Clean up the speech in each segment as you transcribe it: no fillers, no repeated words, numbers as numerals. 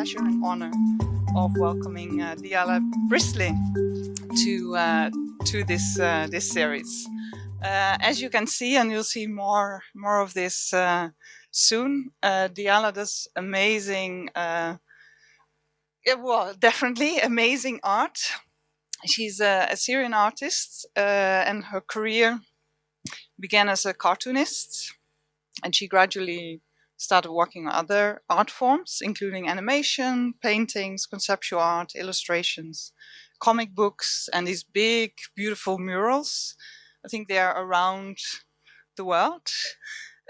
pleasure and honor of welcoming Diala Brisly to this series. As you can see, and you'll see more of this soon, Diala does amazing, definitely amazing art. She's a Syrian artist, and her career began as a cartoonist, and she gradually started working on other art forms, including animation, paintings, conceptual art, illustrations, comic books, and these big, beautiful murals. I think they are around the world.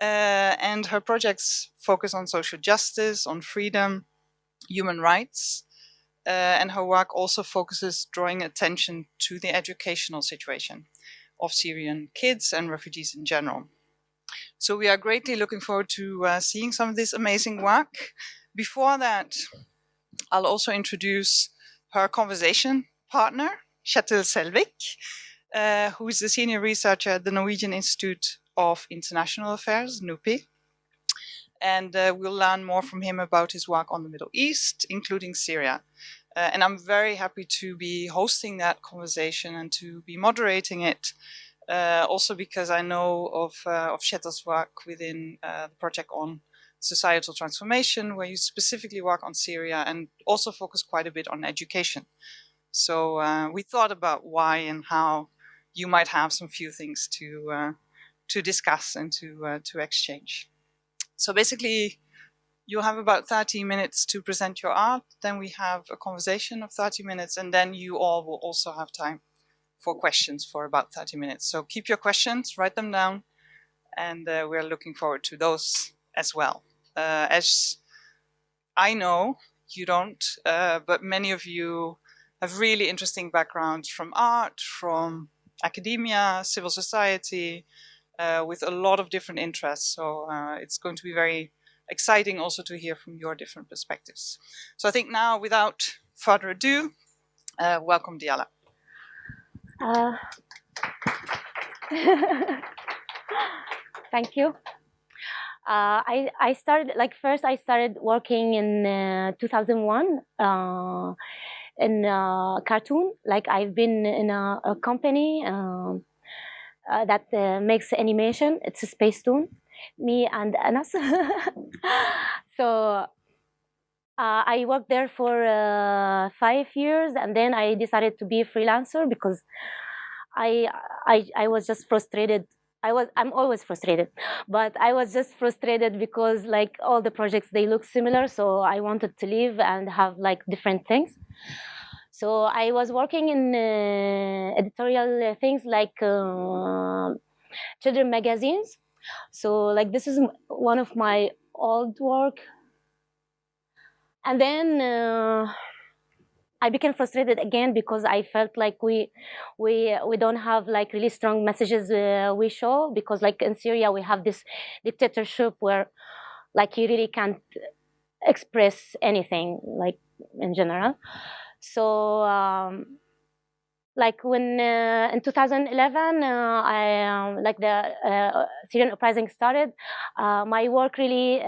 And her projects focus on social justice, on freedom, human rights. And her work also focuses drawing attention to the educational situation of Syrian kids and refugees in general. So we are greatly looking forward to seeing some of this amazing work. Before that, I'll also introduce her conversation partner, Kjetil Selvik, who is the senior researcher at the Norwegian Institute of International Affairs, NUPI. And we'll learn more from him about his work on the Middle East, including Syria. And I'm very happy to be hosting that conversation and to be moderating it. Also because I know of Kjetil's work within the project on societal transformation, where you specifically work on Syria and also focus quite a bit on education. So we thought about why and how you might have some few things to discuss and to exchange. So basically, you'll have about 30 minutes to present your art. Then we have a conversation of 30 minutes, and then you all will also have time for questions for about 30 minutes. So keep your questions, write them down, and we're looking forward to those as well. As I know, you don't, but many of you have really interesting backgrounds from art, from academia, civil society, with a lot of different interests. So it's going to be very exciting also to hear from your different perspectives. So I think now, without further ado, welcome Diala. Thank you. I started working in 2001 in cartoon. Like I've been in a company that makes animation. It's a Space Toon. Me and Anas. So I worked there for 5 years, and then I decided to be a freelancer because I was just frustrated. I'm always frustrated, but I was just frustrated because like all the projects, they look similar. So I wanted to leave and have like different things. So I was working in editorial things like children magazines. So like this is one of my old work. And then I became frustrated again because I felt like we don't have like really strong messages we show, because like in Syria we have this dictatorship where like you really can't express anything like in general. So like when in 2011 I like the Syrian uprising started, my work really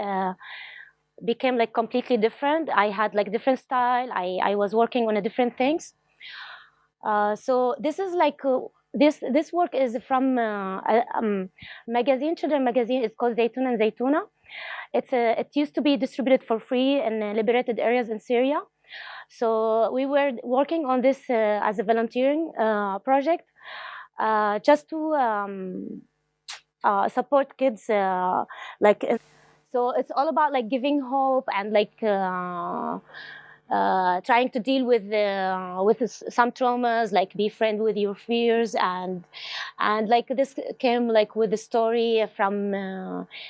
became like completely different. I had like different style. I was working on different things. So this is like this work is from a magazine, children magazine. It's called Zaytun and Zaytuna. It used to be distributed for free in liberated areas in Syria. So we were working on this as a volunteering project, just to support kids like. So it's all about like giving hope and like trying to deal with some traumas, like be friend with your fears, and like this came like with the story from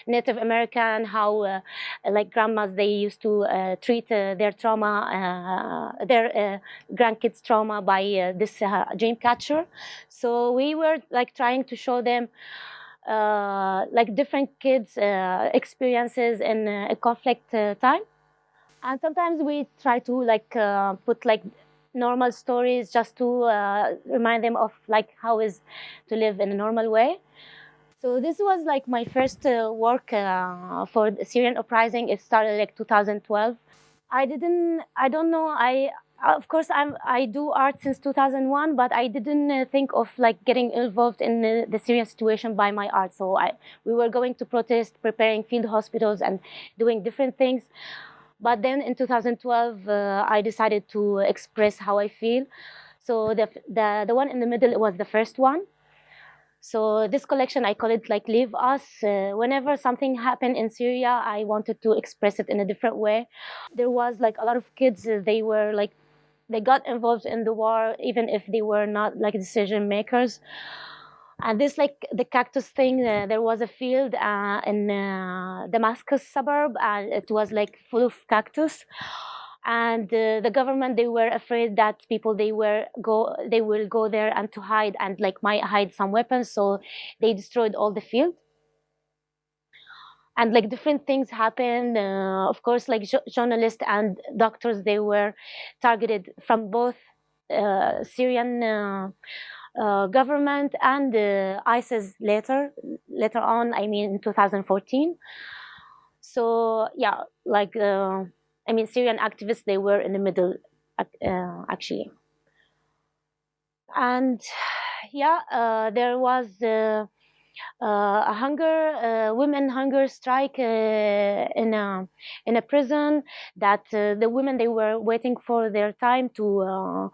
Native American, how like grandmas, they used to treat their trauma, their grandkids' trauma by this dream catcher. So we were like trying to show them like different kids' experiences in a conflict time. And sometimes we try to like put like normal stories just to remind them of like how is to live in a normal way. So this was like my first work for the Syrian uprising. It started like 2012. I don't know. Of course, I do art since 2001, but I didn't think of like getting involved in the Syrian situation by my art. So we were going to protest, preparing field hospitals and doing different things. But then in 2012, I decided to express how I feel. So the one in the middle was the first one. So this collection, I call it like Leave Us. Whenever something happened in Syria, I wanted to express it in a different way. There was like a lot of kids, they were like, they got involved in the war, even if they were not like decision makers. And this like the cactus thing, there was a field in Damascus suburb, and it was like full of cactus. And the government, they were afraid that people they will go there and to hide and like might hide some weapons, so they destroyed all the field. And like different things happened. Of course, like journalists and doctors, they were targeted from both Syrian government and ISIS later on. I mean, in 2014. So yeah, like I mean, Syrian activists, they were in the middle, actually. And yeah, there was a women hunger strike in a prison, that the women, they were waiting for their time to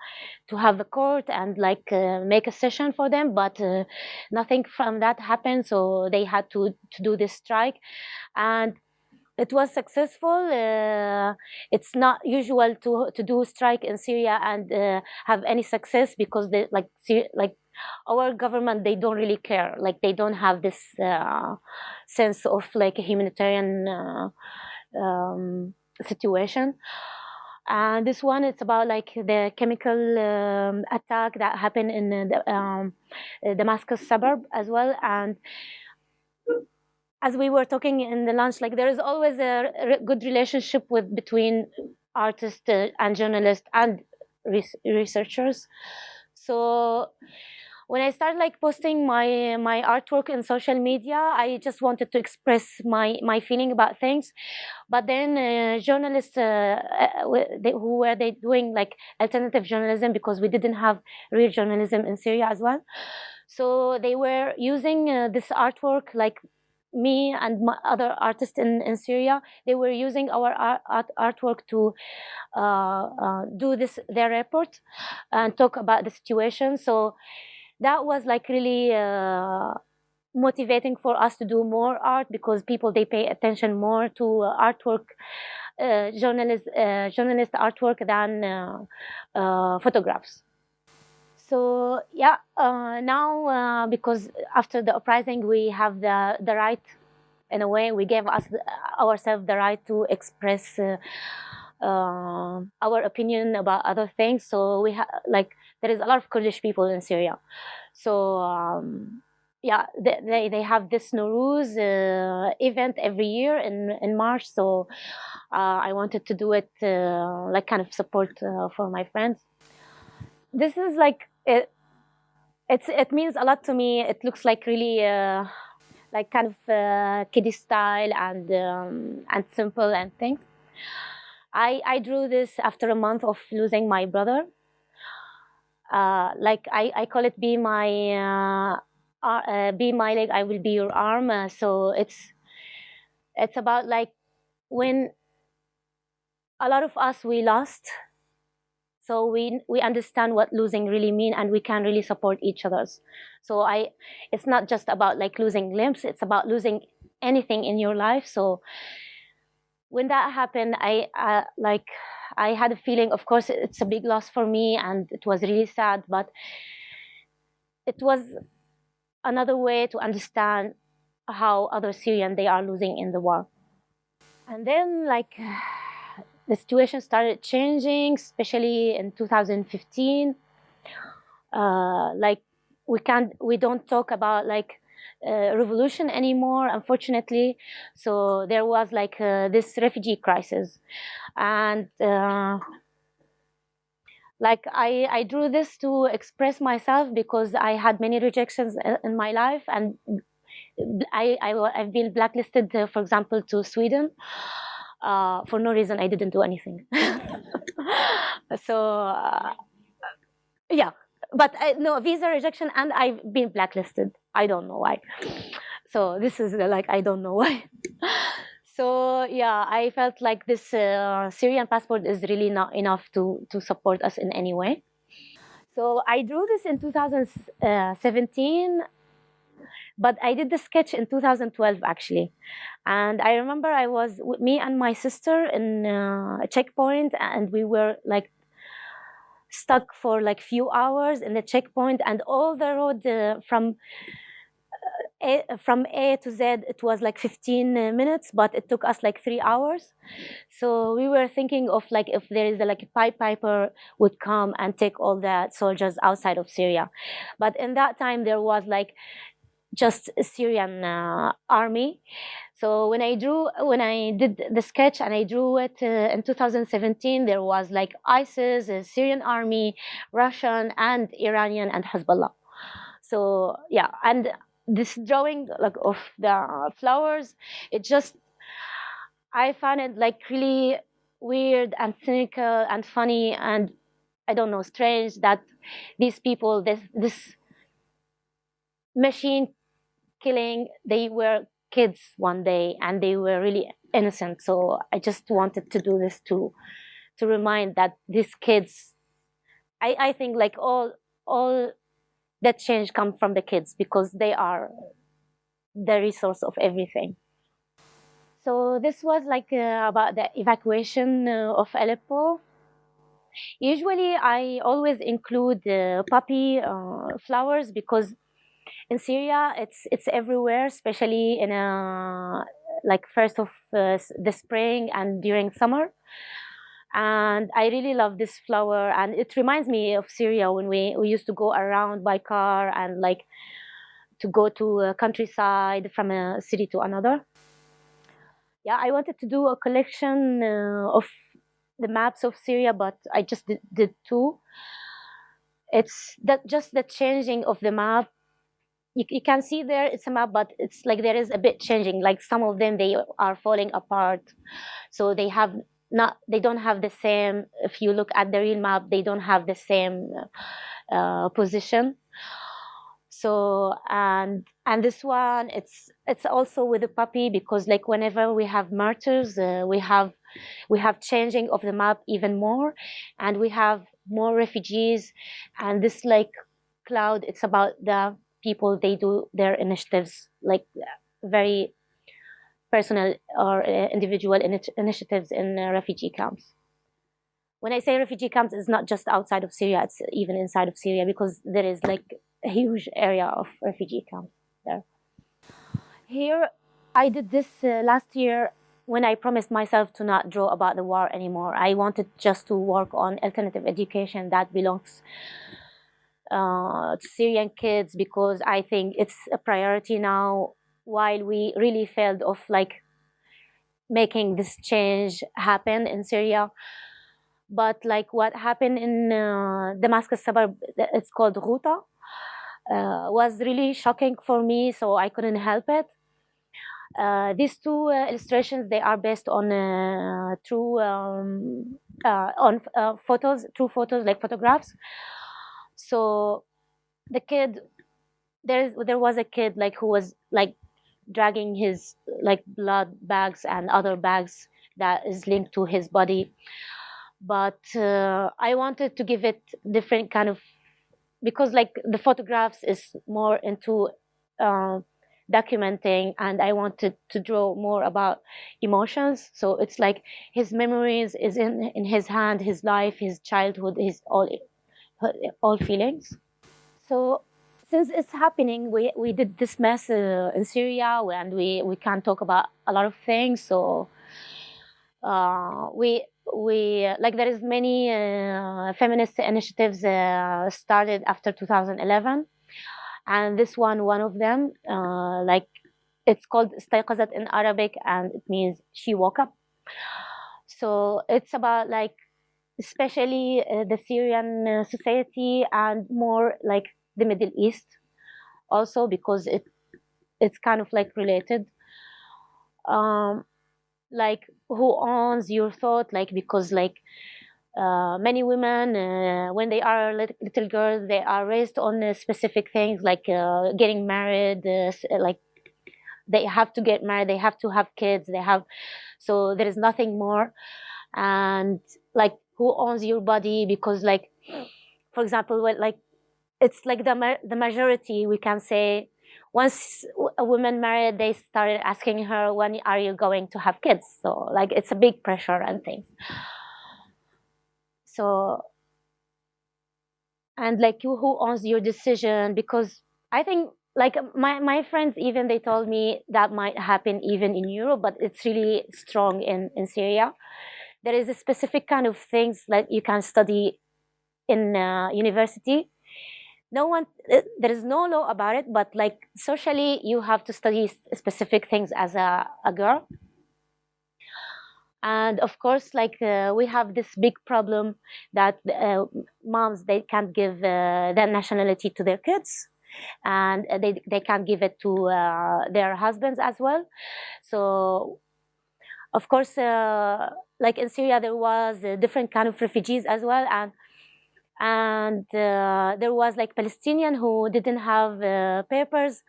have a court and like make a session for them, but nothing from that happened, so they had to do this strike. And it was successful. It's not usual to do strike in Syria and have any success, because they like our government, they don't really care. Like they don't have this sense of like a humanitarian situation. And this one, it's about like the chemical attack that happened in the Damascus suburb as well. And as we were talking in the lunch, like there is always a good relationship between artists and journalists and researchers. So when I started like posting my artwork in social media, I just wanted to express my feeling about things. But then journalists who were they doing like alternative journalism, because we didn't have real journalism in Syria as well. So they were using this artwork, like me and other artists in Syria, they were using our artwork to do their report and talk about the situation. So that was like really motivating for us to do more art, because people, they pay attention more to artwork, journalist artwork than photographs. So yeah, now because after the uprising, we have the right, in a way, we gave ourselves the right to express our opinion about other things. So we like there is a lot of Kurdish people in Syria. So yeah, they have this Nowruz event every year in March. So I wanted to do it like kind of support for my friends. This is like it means a lot to me. It looks like really like kind of kiddie style and simple and things. I drew this after a month of losing my brother. Like I call it be my leg, I will be your arm. So it's about like when a lot of us, we lost, so we understand what losing really mean, and we can really support each other's. So it's not just about like losing limbs, it's about losing anything in your life. So when that happened, I had a feeling, of course it's a big loss for me and it was really sad, but it was another way to understand how other Syrian, they are losing in the war. And then like the situation started changing, especially in 2015. Like we don't talk about like revolution anymore, unfortunately. So there was like this refugee crisis, and like I drew this to express myself, because I had many rejections in my life, and I've been blacklisted, for example, to Sweden. For no reason, I didn't do anything. So yeah, but no visa rejection, and I've been blacklisted. I don't know why. So this is like, I don't know why. So yeah, I felt like this Syrian passport is really not enough to support us in any way. So I drew this in 2017, but I did the sketch in 2012 actually. And I remember I was with me and my sister in a checkpoint, and we were like stuck for like few hours in the checkpoint, and all the road from A to Z, it was like 15 minutes, but it took us like 3 hours. So we were thinking of like if there is like a pipe piper would come and take all the soldiers outside of Syria. But in that time there was like just a Syrian army. So when I did the sketch and I drew it in 2017, there was like ISIS, a Syrian army, Russian and Iranian and Hezbollah. So yeah, and this drawing like of the flowers, it just, I found it like really weird and cynical and funny and I don't know, strange that these people, this machine killing, they were kids one day and they were really innocent. So I just wanted to do this to remind that these kids, I think like all that change comes from the kids because they are the resource of everything. So this was like about the evacuation of Aleppo. Usually I always include poppy flowers because in Syria it's everywhere, especially in like first of the spring and during summer. And I really love this flower, and it reminds me of Syria when we used to go around by car and like to go to a countryside from a city to another. Yeah, I wanted to do a collection of the maps of Syria, but I just did two. It's that just the changing of the map. You can see there it's a map, but it's like there is a bit changing. Like some of them they are falling apart, so they don't have the same. If you look at the real map, they don't have the same position. So and this one, it's also with the puppy because like whenever we have martyrs, we have changing of the map even more, and we have more refugees, and this like cloud, it's about the people, they do their initiatives like very personal or individual initiatives in refugee camps. When I say refugee camps, it's not just outside of Syria, it's even inside of Syria because there is like a huge area of refugee camps there. Here, I did this last year when I promised myself to not draw about the war anymore. I wanted just to work on alternative education that belongs to Syrian kids because I think it's a priority now while we really failed of like making this change happen in Syria. But like what happened in Damascus suburb, it's called Ghouta, was really shocking for me, so I couldn't help it. These two illustrations, they are based on true photos, true photos, like photographs. So the kid, there was a kid like who was like dragging his like blood bags and other bags that is linked to his body, but I wanted to give it different kind of, because like the photographs is more into uh, documenting, and I wanted to draw more about emotions. So it's like his memories is in his hand, his life, his childhood, his all feelings. So since it's happening, we did this mess in Syria, and we can't talk about a lot of things. So we like there is many feminist initiatives started after 2011, and this one of them like it's called استيقظت in Arabic, and it means she woke up. So it's about like especially the Syrian society and more like the Middle East also because it's kind of like related. um, like who owns your thought, like because like many women when they are little girls, they are raised on specific things like getting married, like they have to get married, they have to have kids, they have, so there is nothing more. And like who owns your body, because like for example when like it's like the majority, we can say, once a woman married, they started asking her, when are you going to have kids? So like it's a big pressure and things. So, and like who owns your decision, because I think like my friends, even they told me that might happen even in Europe, but it's really strong in Syria. There is a specific kind of things that you can study in university. No one, there is no law about it, but like socially you have to study specific things as a girl. And of course like we have this big problem that moms, they can't give their nationality to their kids, and they can't give it to their husbands as well. So of course like in Syria there was a different kind of refugees as well, and there was like Palestinian who didn't have papers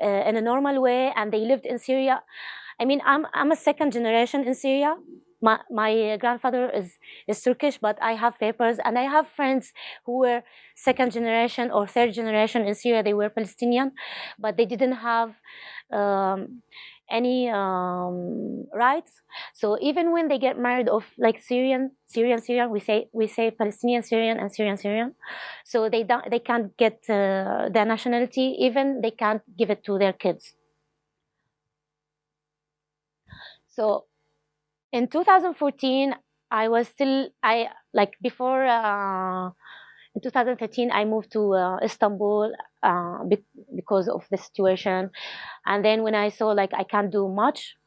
in a normal way, and they lived in Syria. I mean, I'm a second generation in Syria. My grandfather is Turkish, but I have papers, and I have friends who were second generation or third generation in Syria. They were Palestinian, but they didn't have um, any rights. So even when they get married of like Syrian, we say Palestinian Syrian and Syrian. So they can't get their nationality. Even they can't give it to their kids. So in 2014, I was still I like before. In 2013, I moved to Istanbul because of the situation, and then when I saw like I can't do much,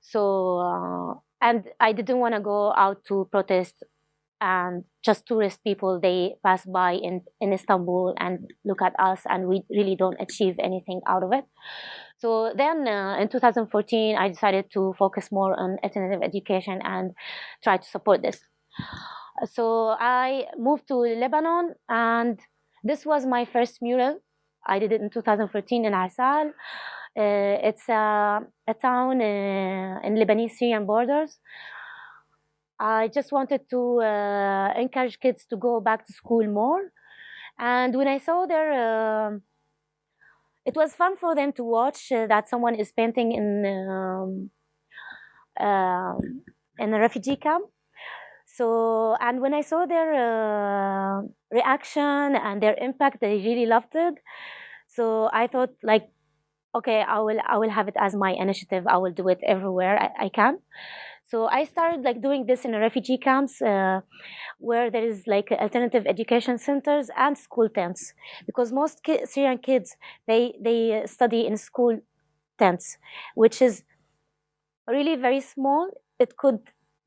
so and I didn't want to go out to protest, and just tourist people, they pass by in Istanbul and look at us, and we really don't achieve anything out of it. So then in 2014, I decided to focus more on alternative education and try to support this. So I moved to Lebanon, and this was my first mural. I did it in 2014 in Arsal. It's a town in Lebanese Syrian borders. I just wanted to encourage kids to go back to school more. And when I saw their it was fun for them to watch that someone is painting in a refugee camp. So, and when I saw their reaction and their impact, they really loved it. So I thought, like, okay, I will have it as my initiative. I will do it everywhere I can. So I started like doing this in refugee camps where there is like alternative education centers and school tents, because most Syrian kids, they study in school tents, which is really very small. It could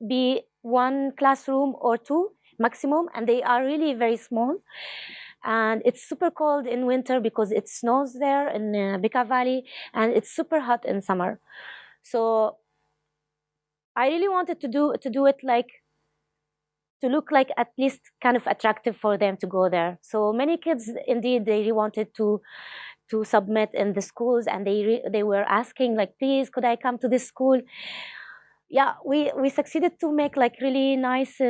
be one classroom or two maximum, and they are really very small. And it's super cold in winter because it snows there in Bekaa Valley, and it's super hot in summer. So I really wanted to do it like to look like at least kind of attractive for them to go there. So many kids indeed they really wanted to submit in the schools, and they were asking like, please, could I come to this school? Yeah, we succeeded to make like really nice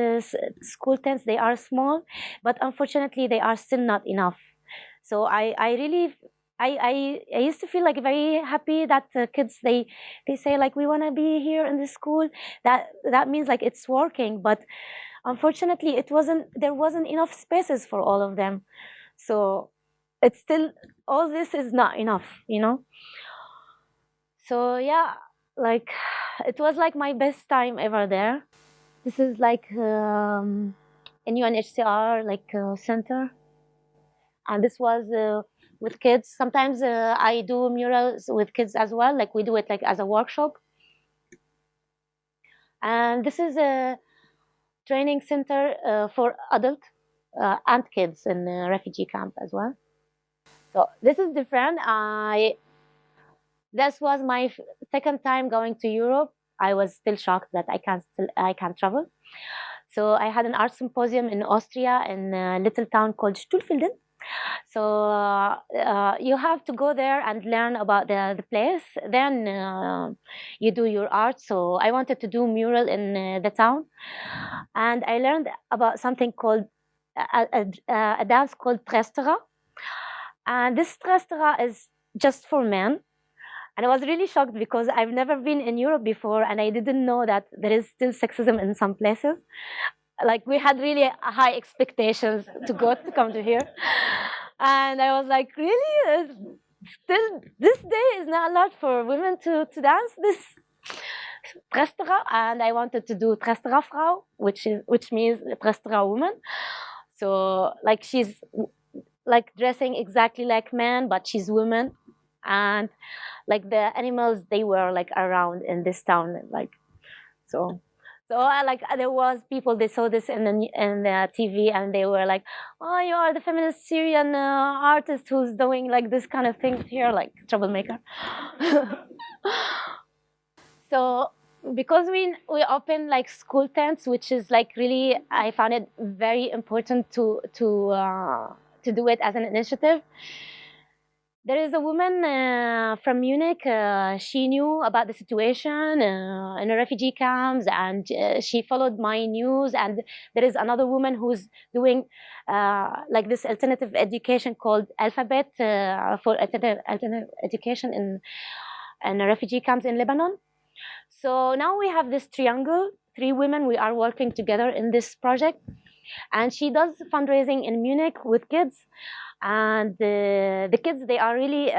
school tents. They are small, but unfortunately they are still not enough. So I really I used to feel like very happy that kids they say like, we want to be here in this school. That means like it's working, but unfortunately there wasn't enough spaces for all of them. So it's still, all this is not enough. So yeah, like it was like my best time ever there. This is like in UNHCR like center, and this was with kids. Sometimes I do murals with kids as well, like we do it like as a workshop. And this is a training center for adult and kids in a refugee camp as well. So this is different. This was my second time going to Europe. I was still shocked that I can't travel. So I had an art symposium in Austria in a little town called Stulfelden. So you have to go there and learn about the place. Then you do your art. So I wanted to do mural in the town, and I learned about something called a dance called trestera. And this trestera is just for men. And I was really shocked because I've never been in Europe before, and I didn't know that there is still sexism in some places. Like we had really high expectations to come to here, and I was like, really, still this day is not allowed for women to dance this Trestera, and I wanted to do Trestera Frau, which means Trestera woman. So like she's like dressing exactly like men, but she's woman, and like the animals they were like around in this town, like so. So I like there was people they saw this in the TV and they were like, "Oh, you are the feminist Syrian artist who's doing like this kind of things here, like troublemaker." So because we opened like school tents, which is like really I found it very important to do it as an initiative. There is a woman from Munich. She knew about the situation in the refugee camps, and she followed my news. And there is another woman who's doing like this alternative education called Alphabet for alternative education in the refugee camps in Lebanon. So now we have this triangle, 3 women. We are working together in this project, and she does fundraising in Munich with kids. And the kids, they are really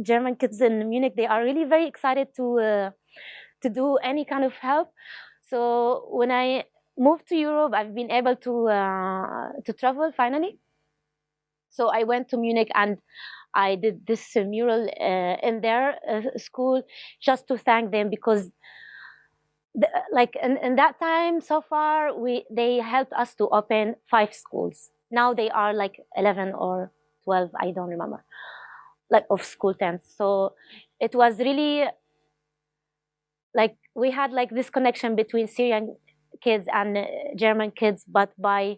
German kids in Munich. They are really very excited to do any kind of help. So when I moved to Europe, I've been able to travel finally. So I went to Munich and I did this mural in their school just to thank them because. Like in that time so far they helped us to open 5 schools. Now they are like 11 or 12, I don't remember, like of school tents. So it was really like we had like this connection between Syrian kids and German kids, but by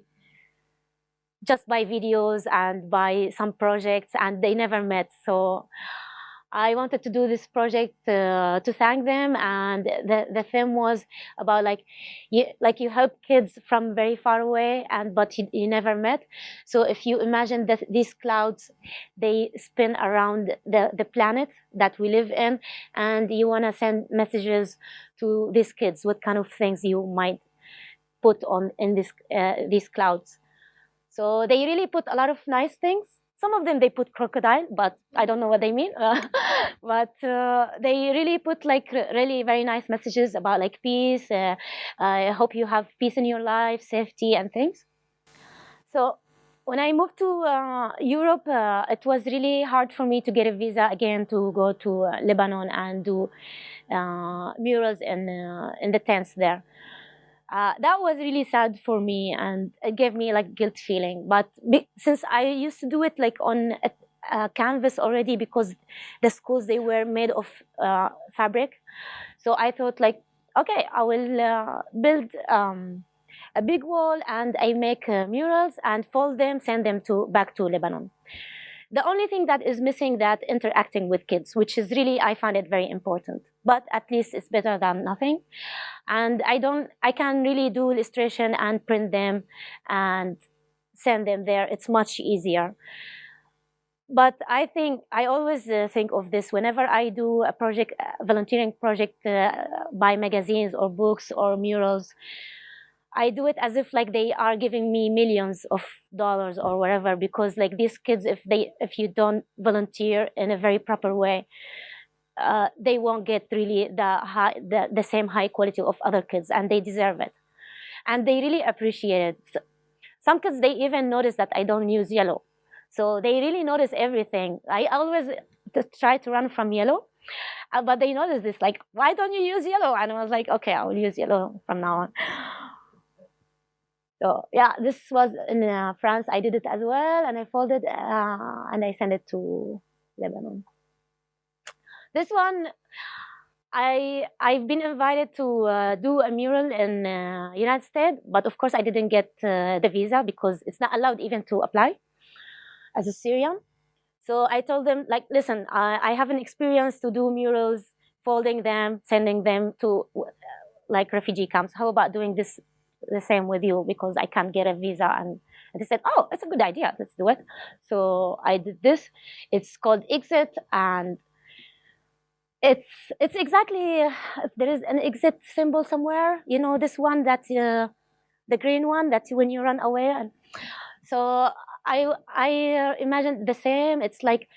videos and by some projects, and they never met. So I wanted to do this project to thank them, and the theme was about like you help kids from very far away, and but you never met. So if you imagine that these clouds, they spin around the planet that we live in, and you want to send messages to these kids, what kind of things you might put on in these clouds. So they really put a lot of nice things. Some of them they put crocodile, but I don't know what they mean. But they really put like really very nice messages about like peace. I hope you have peace in your life, safety, and things. So when I moved to Europe, it was really hard for me to get a visa again to go to Lebanon and do murals in the tents there. That was really sad for me, and it gave me like guilt feeling. But since I used to do it like on a canvas already, because the schools they were made of fabric, so I thought like, okay, I will build a big wall and I make murals and fold them, send them back to Lebanon. The only thing that is missing that interacting with kids, which is really I find it very important. But at least it's better than nothing. And I can really do illustration and print them and send them there. It's much easier. But I think I always think of this whenever I do a project, a volunteering project by magazines or books or murals. I do it as if like they are giving me millions of dollars or whatever, because like these kids, if you don't volunteer in a very proper way, they won't get really the same high quality of other kids, and they deserve it, and they really appreciate it. Some kids they even notice that I don't use yellow, so they really notice everything. I always try to run from yellow, but they notice this, like, why don't you use yellow? And I was like, okay, I will use yellow from now on. So yeah, this was in France. I did it as well, and I folded and I sent it to Lebanon. This one, I've been invited to do a mural in United States, but of course I didn't get the visa because it's not allowed even to apply as a Syrian. So I told them, like, listen, I have an experience to do murals, folding them, sending them to like refugee camps. How about doing this the same with you, because I can't get a visa? And they said, oh, it's a good idea, let's do it. So I did this. It's called Exit, and it's exactly there is an exit symbol somewhere. You know, this one that's the green one that's when you run away. And so I imagine the same. It's like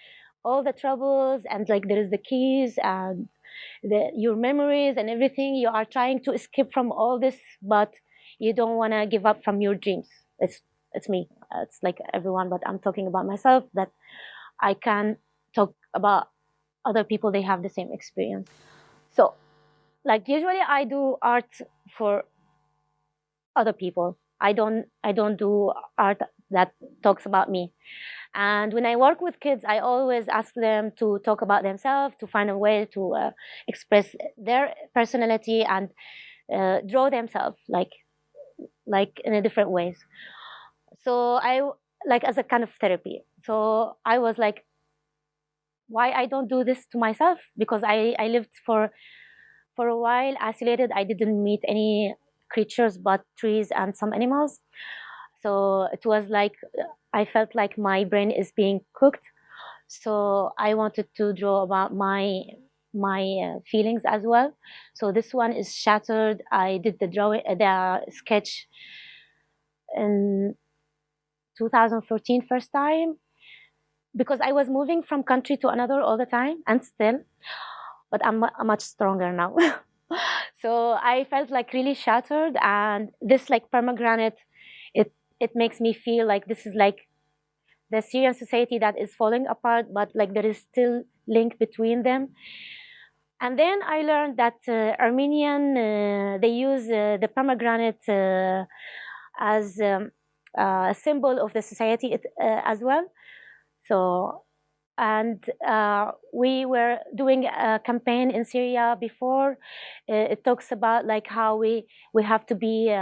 all the troubles, and like there is the keys and your memories and everything. You are trying to escape from all this, but you don't want to give up from your dreams. It's me. It's like everyone, but I'm talking about myself, that I can talk about other people. They have the same experience. So like usually I do art for other people. I don't do art that talks about me. And when I work with kids, I always ask them to talk about themselves, to find a way to express their personality and draw themselves like in a different ways. So I like as a kind of therapy. So I was like, why I don't do this to myself? Because I lived for a while isolated. I didn't meet any creatures but trees and some animals. So it was like I felt like my brain is being cooked. So I wanted to draw about my feelings as well. So this one is Shattered. I did the drawing, the sketch in 2014 first time, because I was moving from country to another all the time, and still, but I'm much stronger now. So I felt like really shattered, and this like pomegranate, it makes me feel like this is like the Syrian society that is falling apart, but like there is still link between them. And then I learned that Armenian, they use the pomegranate as a symbol of the society as well. So, and we were doing a campaign in Syria before. It talks about like how we have to be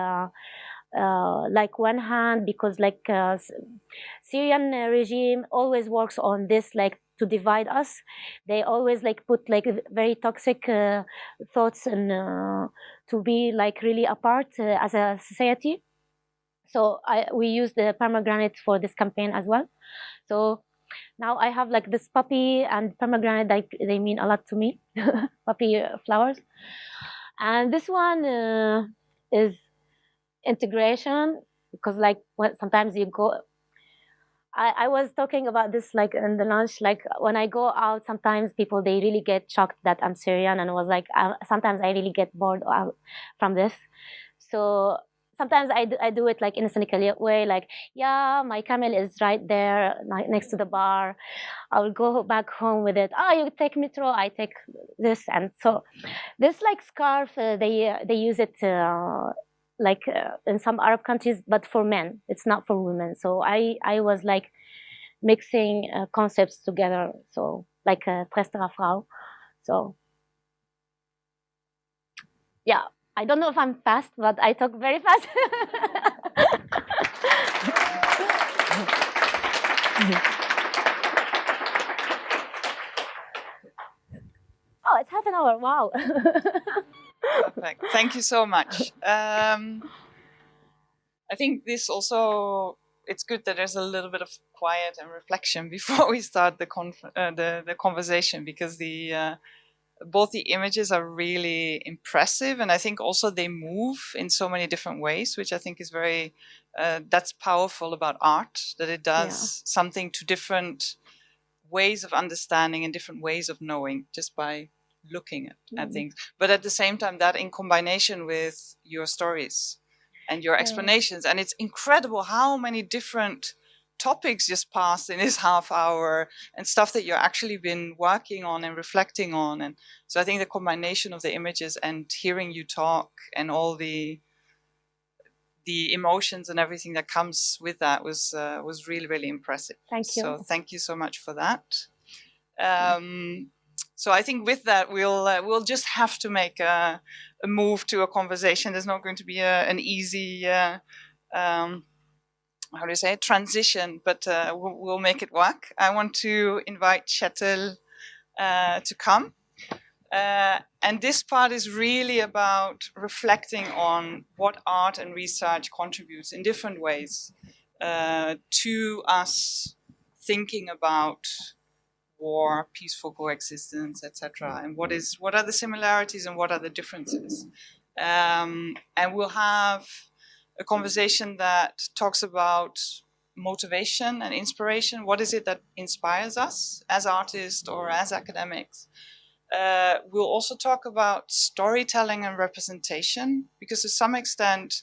like one hand, because like Syrian regime always works on this, like to divide us. They always like put like very toxic thoughts and to be like really apart as a society. So we use the pomegranate for this campaign as well. So now I have like this poppy and pomegranate, like they mean a lot to me. Poppy flowers. And this one is integration, because like when sometimes you go, I was talking about this like in the lunch, like when I go out, sometimes people, they really get shocked that I'm Syrian, and I was like, sometimes I really get bored from this. So sometimes I do it like in a cynical way, like, yeah, my camel is right there next to the bar. I will go back home with it. Oh, you take metro, I take this. And so this like scarf, they use it like in some Arab countries, but for men, it's not for women. So I was like mixing concepts together. So like Trestere Frau. So yeah, I don't know if I'm fast, but I talk very fast. Oh, it's half an hour. Wow. Perfect. Thank you so much. I think this also, it's good that there's a little bit of quiet and reflection before we start the conversation, because both the images are really impressive, and I think also they move in so many different ways, which I think is very that's powerful about art, that it does something to different ways of understanding and different ways of knowing just by looking at things. But at the same time, that in combination with your stories and your explanations, and it's incredible how many different topics just passed in this half hour, and stuff that you're actually been working on and reflecting on. And so I think the combination of the images and hearing you talk and all the emotions and everything that comes with that was really, really impressive. Thank you. So thank you so much for that. So I think with that, we'll just have to make a move to a conversation. There's not going to be an easy, how do you say, transition, but we'll make it work. I want to invite Kjetil to come. And this part is really about reflecting on what art and research contributes in different ways to us thinking about war, peaceful coexistence, etc. And what are the similarities and what are the differences? And we'll have a conversation that talks about motivation and inspiration. What is it that inspires us as artists or as academics? We'll also talk about storytelling and representation, because to some extent,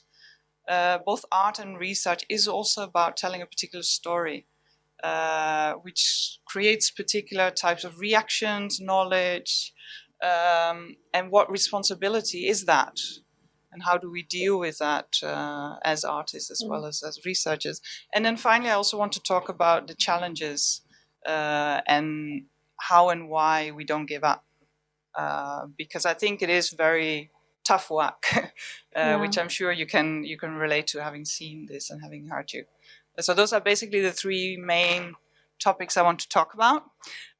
both art and research is also about telling a particular story, which creates particular types of reactions, knowledge, and what responsibility is that? And how do we deal with that as artists as well as researchers? And then finally, I also want to talk about the challenges and how and why we don't give up. Because I think it is very tough work, which I'm sure you can relate to, having seen this and having heard you. So those are basically the three main topics I want to talk about.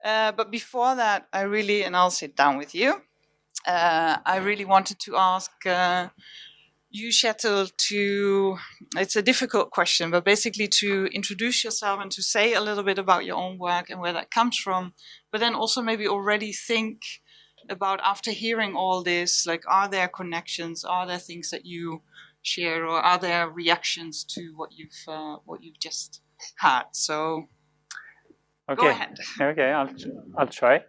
But before that, and I'll sit down with you. I really wanted to ask you, Kjetil, it's a difficult question, but basically to introduce yourself and to say a little bit about your own work and where that comes from, but then also maybe already think about, after hearing all this, like, are there connections, are there things that you share, or are there reactions to what you've just had? So okay. Go ahead. Okay, I'll try.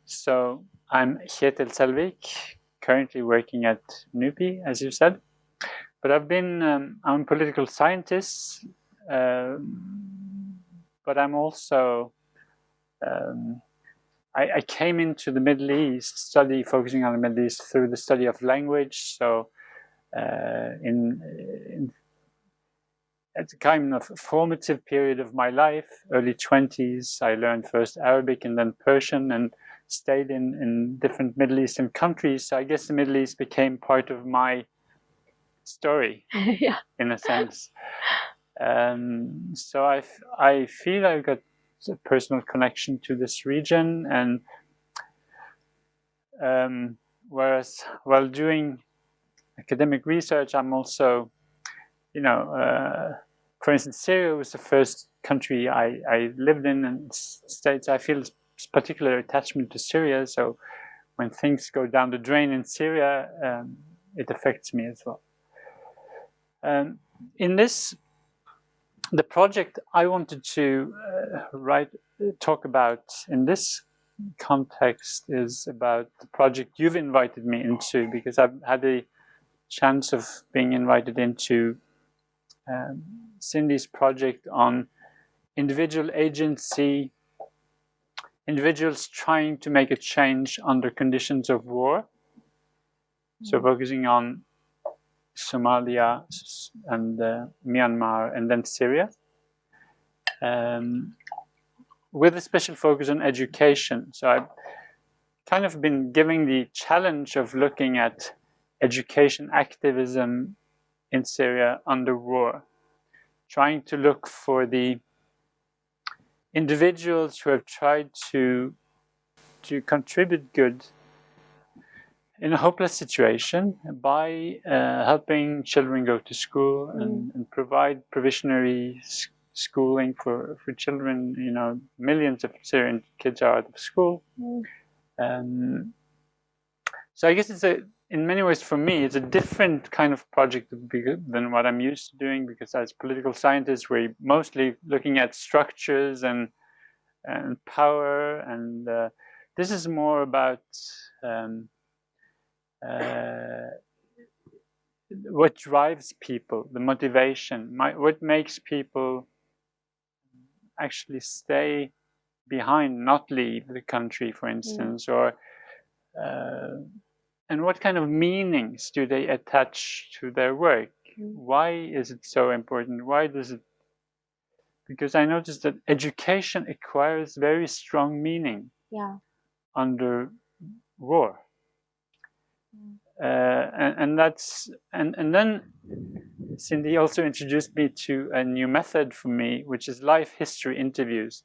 So I'm Kjetil Selvik, currently working at NUPI, as you said. But I'm a political scientist, but I'm also I came into the Middle East focusing on the Middle East through the study of language. So at the kind of formative period of my life, early 20s, I learned first Arabic and then Persian, and stayed in different Middle Eastern countries. So I guess the Middle East became part of my story, in a sense. So I feel I've got a personal connection to this region, and whereas while doing academic research, I'm also, for instance, Syria was the first country I lived in and stayed. So I feel particular attachment to Syria. So when things go down the drain in Syria, it affects me as well. In the project I wanted to talk about in this context is about the project you've invited me into, because I've had a chance of being invited into Cindy's project on individual agency, individuals trying to make a change under conditions of war. So focusing on Somalia and Myanmar and then Syria, with a special focus on education. So I've kind of been given the challenge of looking at education activism in Syria under war, trying to look for the individuals who have tried to contribute good in a hopeless situation by helping children go to school and provide provisionary schooling for children. Millions of Syrian kids are out of school. So I guess in many ways for me, it's a different kind of project than what I'm used to doing, because as political scientists, we're mostly looking at structures and power, and this is more about what drives people, the motivation, what makes people actually stay behind, not leave the country, for instance, or and what kind of meanings do they attach to their work? Why is it so important? Why does it? Because I noticed that education acquires very strong meaning. Yeah. under war. And then Cindy also introduced me to a new method for me, which is life history interviews,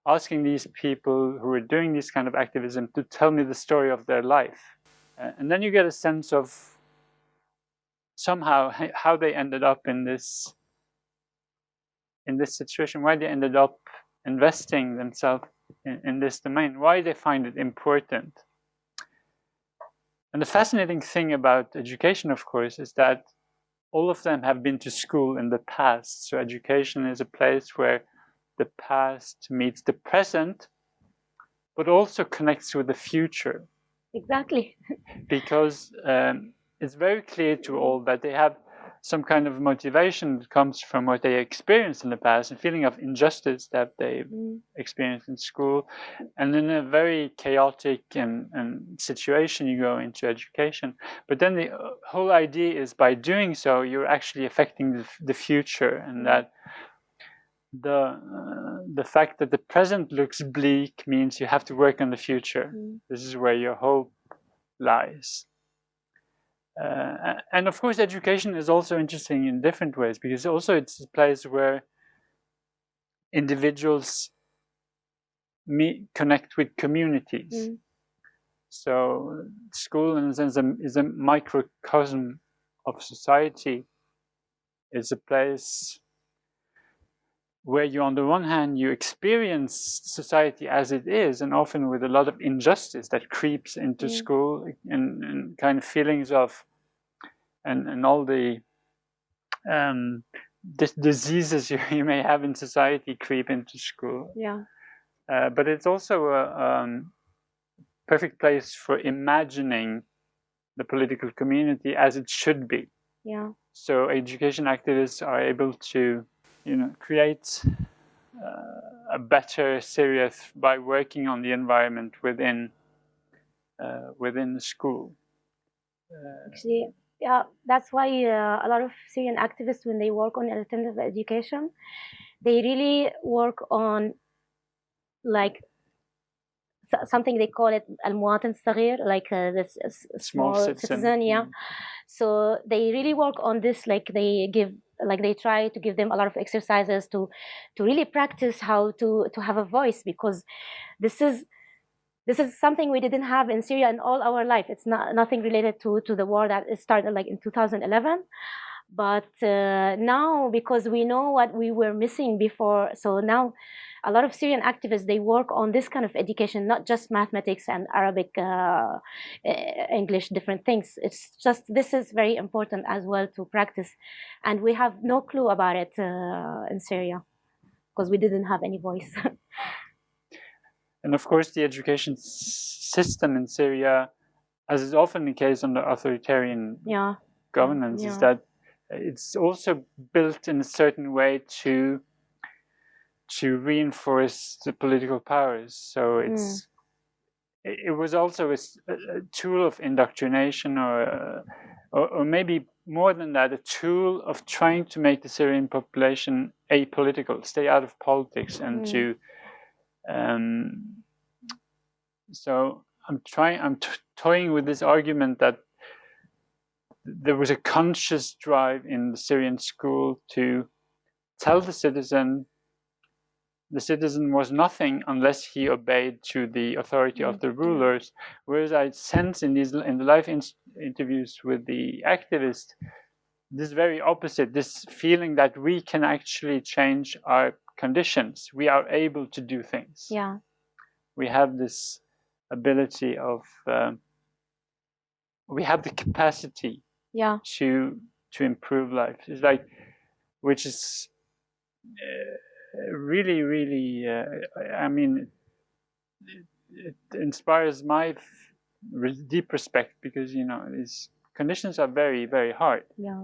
asking these people who are doing this kind of activism to tell me the story of their life. And then you get a sense of somehow how they ended up in this situation, why they ended up investing themselves in this domain, why they find it important. And the fascinating thing about education, of course, is that all of them have been to school in the past. So education is a place where the past meets the present, but also connects with the future. Exactly. Because it's very clear to all that they have some kind of motivation that comes from what they experienced in the past, a feeling of injustice that they experienced in school. And in a very chaotic and situation, you go into education. But then the whole idea is by doing so, you're actually affecting the future, and that the fact that the present looks bleak means you have to work on the future. This is where your hope lies. And of course, education is also interesting in different ways, because also it's a place where individuals connect with communities. So school, in a sense, is a microcosm of society. It's a place where you, on the one hand, you experience society as it is, and often with a lot of injustice that creeps into school, and kind of feelings of and all the diseases you may have in society creep into school. Yeah. But it's also a perfect place for imagining the political community as it should be. Yeah. So education activists are able to, create a better Syria by working on the environment within the school. Actually, yeah, that's why a lot of Syrian activists, when they work on alternative education, they really work on like something they call it al-muwatin saghir, like this small citizen. Yeah. So they really work on this, like they try to give them a lot of exercises to really practice how to have a voice, because this is something we didn't have in Syria in all our life. It's nothing related to the war that started like in 2011. But now, because we know what we were missing before, so now a lot of Syrian activists, they work on this kind of education, not just mathematics and Arabic, English, different things. It's just, this is very important as well to practice. And we have no clue about it in Syria, because we didn't have any voice. And of course, the education system in Syria, as is often the case under authoritarian governance, is that it's also built in a certain way to reinforce the political powers. So it was also a tool of indoctrination, or maybe more than that, a tool of trying to make the Syrian population apolitical, stay out of politics, and to so I'm toying with this argument that there was a conscious drive in the Syrian school to tell the citizen was nothing unless he obeyed to the authority of the rulers. Whereas I sense in the live interviews with the activists, this very opposite, this feeling that we can actually change our conditions. We are able to do things. Yeah. We have this ability of, we have the capacity to improve life. It's like, which is really, really, I mean, it inspires my deep respect, because, these conditions are very, very hard. Yeah,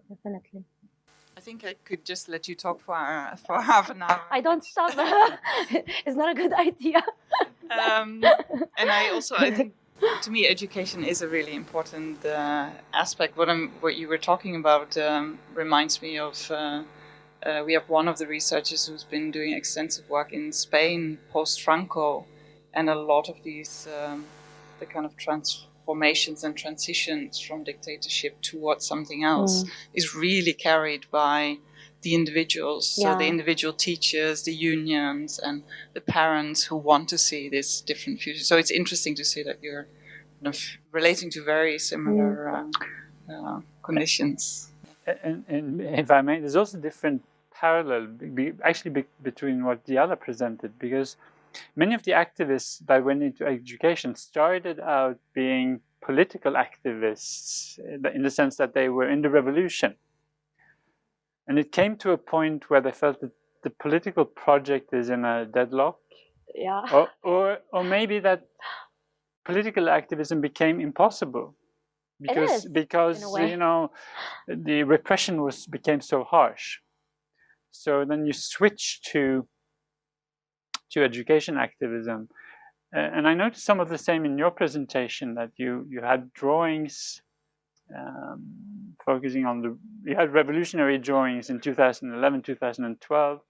definitely. I think I could just let you talk for half an hour. I don't stop. It's not a good idea. And I think, to me, education is a really important aspect. What you were talking about reminds me of. We have one of the researchers who's been doing extensive work in Spain post-Franco, and a lot of these the kind of transformations and transitions from dictatorship towards something else is really carried by the individuals, so the individual teachers, the unions, and the parents who want to see this different future. So it's interesting to see that you're kind of relating to very similar conditions. And if I may, there's also different parallel between what Diala presented, because many of the activists that went into education started out being political activists in the sense that they were in the revolution. And it came to a point where they felt that the political project is in a deadlock. Yeah. Or maybe that political activism became impossible because you know, the repression became so harsh. So then you switch to education activism. And I noticed some of the same in your presentation, that you had drawings focusing on you had revolutionary drawings in 2011, 2012.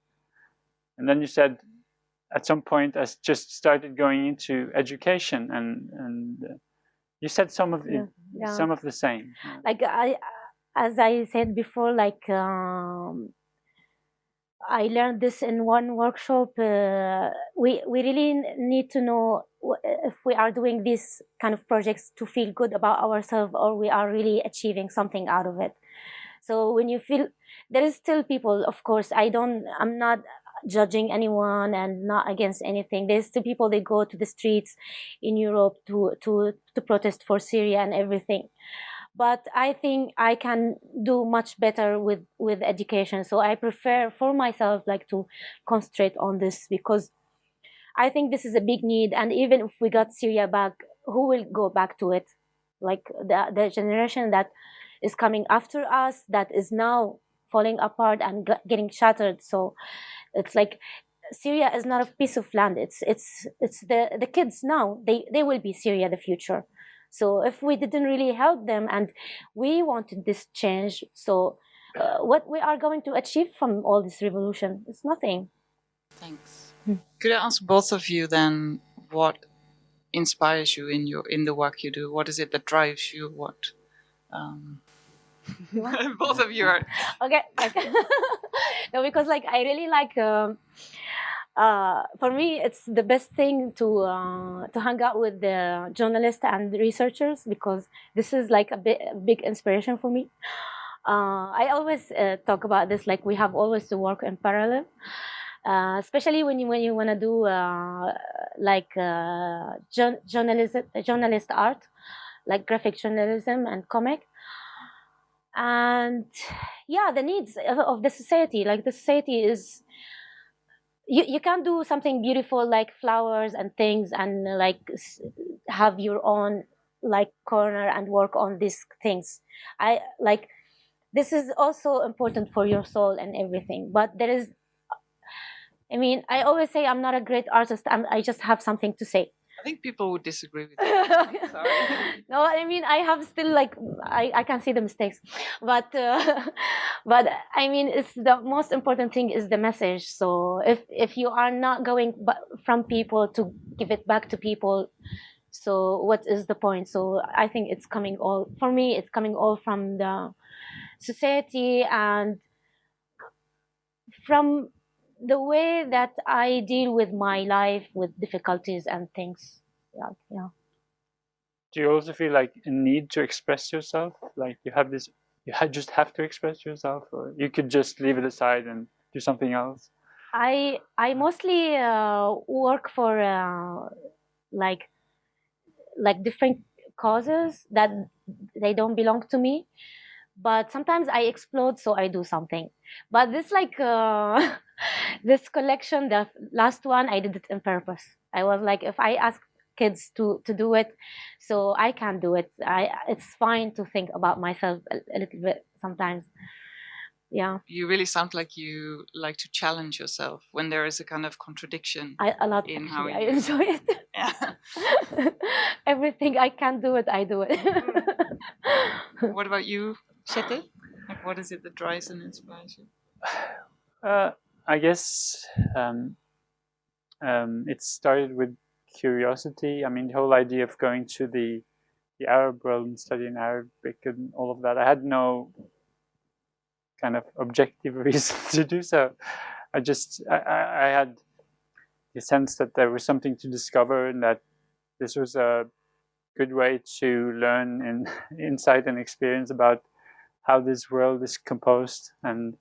And then you said at some point I just started going into education, and you said some of the same. Like as I said before, like I learned this in one workshop. We really need to know if we are doing these kind of projects to feel good about ourselves, or we are really achieving something out of it. So when you feel, there is still people, of course, I'm not judging anyone and not against anything. There's still people, they go to the streets in Europe to protest for Syria and everything. But I think I can do much better with education. So I prefer for myself like to concentrate on this, because I think this is a big need. And even if we got Syria back, who will go back to it? Like the generation that is coming after us, that is now falling apart and getting shattered. So it's like Syria is not a piece of land. It's the kids now. They will be Syria the future. So if we didn't really help them and we wanted this change, so what we are going to achieve from all this revolution? It's nothing. Thanks. Could I ask both of you then, what inspires you in the work you do? What is it that drives you? What? Both of you are okay. No, because like I really like. For me, it's the best thing to hang out with the journalists and researchers, because this is like a big inspiration for me. I always talk about this, like we have always to work in parallel, especially when you want to do journalist art, like graphic journalism and comic. And yeah, the needs of the society, like the society is, you can't do something beautiful like flowers and things and like have your own like corner and work on these things. I like, this is also important for your soul and everything, but there is, I mean, I always say I'm not a great artist. I just have something to say. I think people would disagree with you. Sorry. No, I mean, I have still like, I can see the mistakes, but I mean, it's the most important thing is the message. So if you are not going from people to give it back to people, so what is the point? So I think it's coming all, for me, it's coming all from the society and from the way that I deal with my life, with difficulties and things. Yeah. Do you also feel like a need to express yourself? Like you have this, just have to express yourself, or you could just leave it aside and do something else? I mostly work for like different causes that they don't belong to me. But sometimes I explode, so I do something. But this like this collection, the last one, I did it on purpose. I was like, if I ask kids to do it, so I can do it. It's fine to think about myself a little bit sometimes. Yeah. You really sound like you like to challenge yourself when there is a kind of contradiction. A lot. In actually, how you... I enjoy it. Yeah. Everything I can do it, I do it. What about you, Shete? Like, what is it that drives and inspires you? I guess it started with curiosity. I mean, the whole idea of going to the Arab world and studying Arabic and all of that, I had no kind of objective reason to do so. I had the sense that there was something to discover, and that this was a good way to learn and insight and experience about how this world is composed. And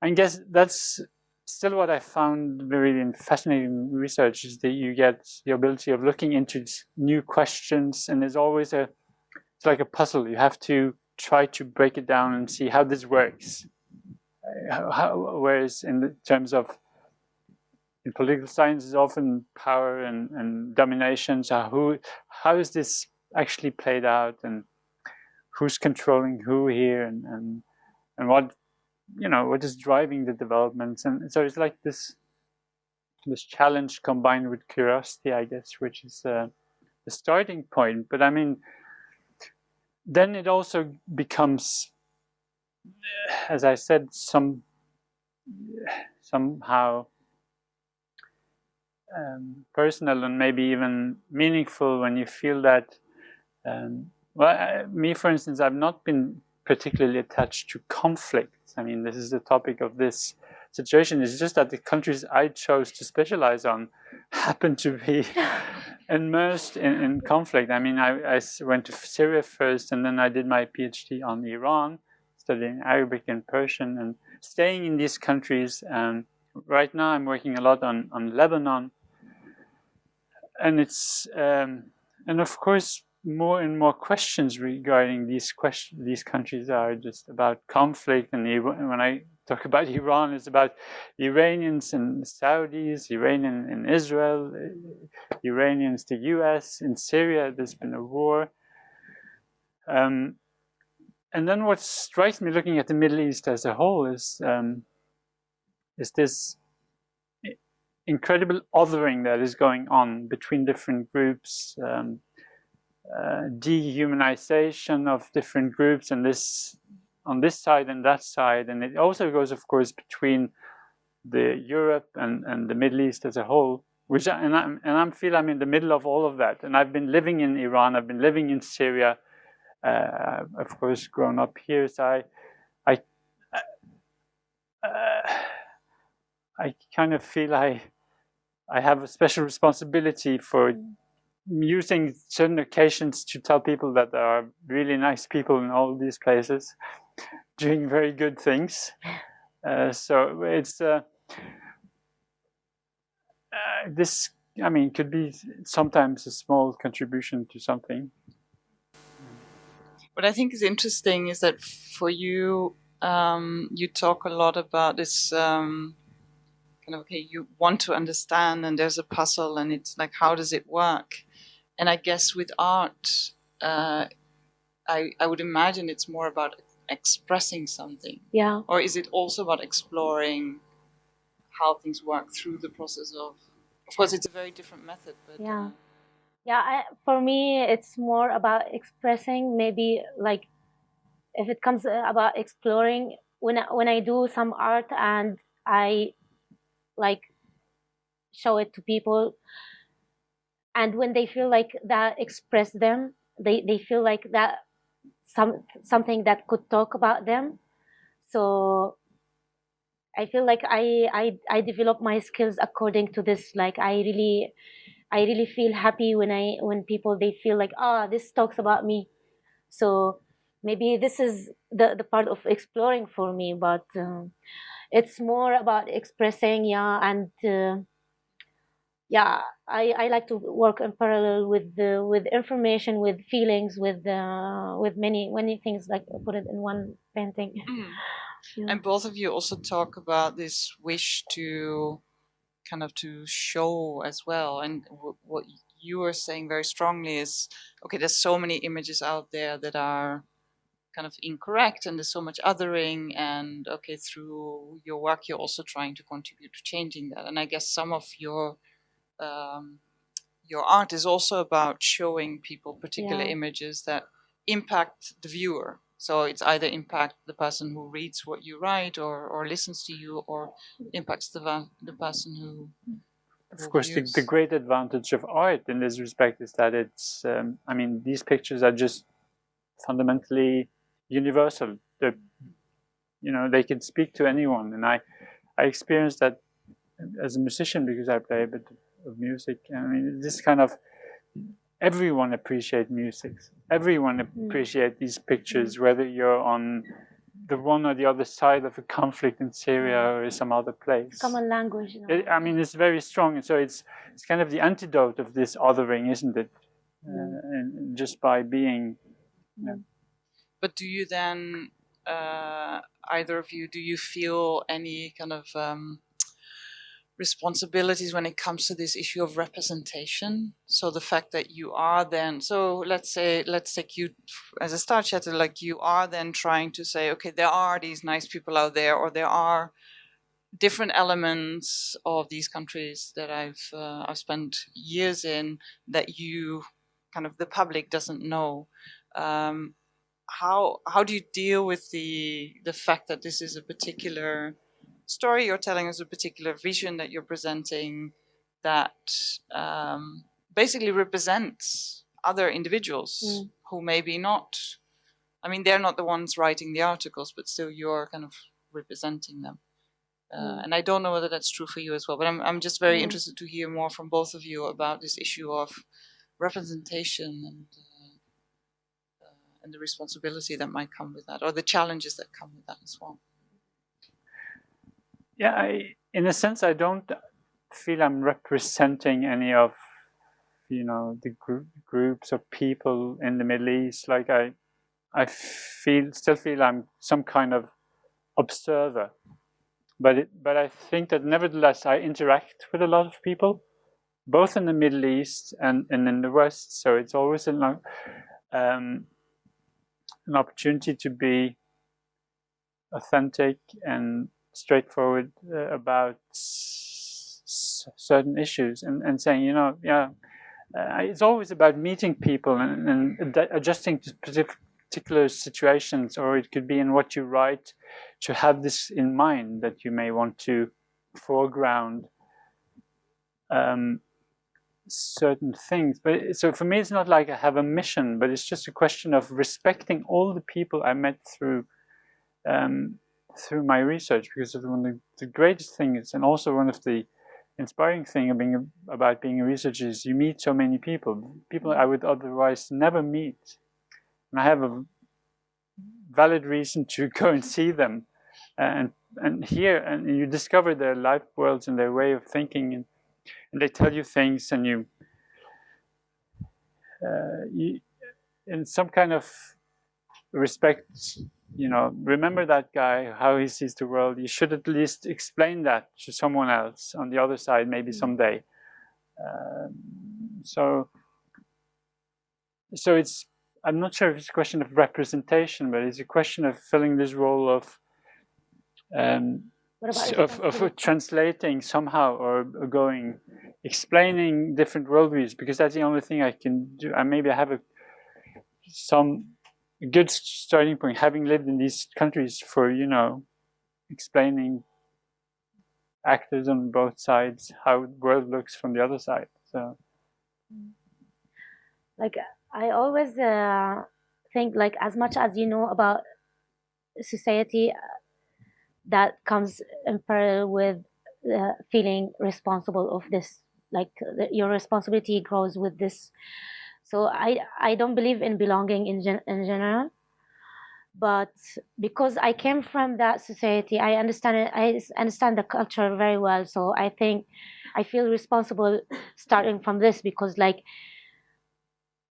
I guess that's still what I found very fascinating in research, is that you get the ability of looking into new questions, and there's always it's like a puzzle. You have to try to break it down and see how this works. Whereas in terms of in political science, is often power and domination. So how is this actually played out, and who's controlling who here, and what, you know, what is driving the developments? And so it's like this challenge combined with curiosity, I guess, which is the starting point. But I mean, then it also becomes, as I said, somehow personal and maybe even meaningful when you feel that. Me, for instance, I've not been particularly attached to conflict. I mean, this is the topic of this situation. It's just that the countries I chose to specialize on happen to be immersed in conflict. I mean, I went to Syria first, and then I did my PhD on Iran, studying Arabic and Persian, and staying in these countries. Right now, I'm working a lot on Lebanon, and it's and of course, more and more questions regarding these countries are just about conflict. And when I talk about Iran, it's about Iranians and Saudis, Iranian and Israel, Iranians, the US. In Syria, there's been a war. And then what strikes me looking at the Middle East as a whole is this incredible othering that is going on between different groups, dehumanization of different groups, and this on this side and that side. And it also goes, of course, between the Europe and the Middle East as a whole, which I feel I'm in the middle of all of that. And I've been living in Iran, I've been living in Syria, of course, grown up here. So I kind of feel I have a special responsibility for using certain occasions to tell people that there are really nice people in all these places doing very good things. So it's this, I mean, could be sometimes a small contribution to something. What I think is interesting is that for you, you talk a lot about this kind of, okay, you want to understand, and there's a puzzle, and it's like, how does it work? And I guess with art, I would imagine it's more about expressing something. Yeah. Or is it also about exploring how things work through the process of course, it's a very different method, but yeah. For me, it's more about expressing. Maybe like if it comes about exploring, when I do some art and I like show it to people, and when they feel like that express them, they feel like that something that could talk about them. So I feel like I develop my skills according to this. Like I really feel happy when people, they feel like, this talks about me. So maybe this is the part of exploring for me, but it's more about expressing, and I like to work in parallel with information, with feelings, with many things, like put it in one painting. Yeah. And both of you also talk about this wish to kind of to show as well. And what you are saying very strongly is, okay, there's so many images out there that are kind of incorrect, and there's so much othering, and okay, through your work you're also trying to contribute to changing that. And I guess some of your art is also about showing people particular images that impact the viewer. So it's either impact the person who reads what you write, or listens to you, or impacts the person who of course, the great advantage of art in this respect is that it's, I mean, these pictures are just fundamentally universal. They're, you know, they can speak to anyone. And I experienced that as a musician because I play a bit of music. I mean, this kind of, everyone appreciates music. Everyone appreciates these pictures, whether you're on the one or the other side of a conflict in Syria or some other place. Common language. You know? I mean, it's very strong, and so it's kind of the antidote of this othering, isn't it? And just by being. But do you then, either of you, do you feel any kind of responsibilities when it comes to this issue of representation? So the fact that you are then, so let's take you as a start chatter, like you are then trying to say, okay, there are these nice people out there, or there are different elements of these countries that I've spent years in that you kind of the public doesn't know. How do you deal with the fact that this is a particular story you're telling, is a particular vision that you're presenting that basically represents other individuals who maybe not, I mean, they're not the ones writing the articles, but still you're kind of representing them. And I don't know whether that's true for you as well, but I'm just very interested to hear more from both of you about this issue of representation and the responsibility that might come with that, or the challenges that come with that as well. Yeah, in a sense, I don't feel I'm representing any of, you know, the groups of people in the Middle East. Like I still feel I'm some kind of observer. But I think that nevertheless I interact with a lot of people, both in the Middle East and in the West. So it's always an opportunity to be authentic and straightforward about certain issues and saying, you know, it's always about meeting people and adjusting to particular situations, or it could be in what you write, to have this in mind that you may want to foreground certain things. But so for me, it's not like I have a mission, but it's just a question of respecting all the people I met through my research, because one of the greatest things, and also one of the inspiring thing about being a researcher, is you meet so many people I would otherwise never meet. And I have a valid reason to go and see them and hear, and you discover their life worlds and their way of thinking, and they tell you things, and you in some kind of respect, you know, remember that guy, how he sees the world. You should at least explain that to someone else on the other side, maybe someday. So it's, I'm not sure if it's a question of representation, but it's a question of filling this role of translating somehow, or explaining different worldviews, because that's the only thing I can do. Maybe I have some good starting point, having lived in these countries, for, you know, explaining actors on both sides how the world looks from the other side. So, like, I always think, like, as much as you know about society, that comes in parallel with feeling responsible of this. Like, your responsibility grows with this. So I don't believe in belonging in general, but because I came from that society, I understand it. I understand the culture very well. So I think I feel responsible starting from this, because, like,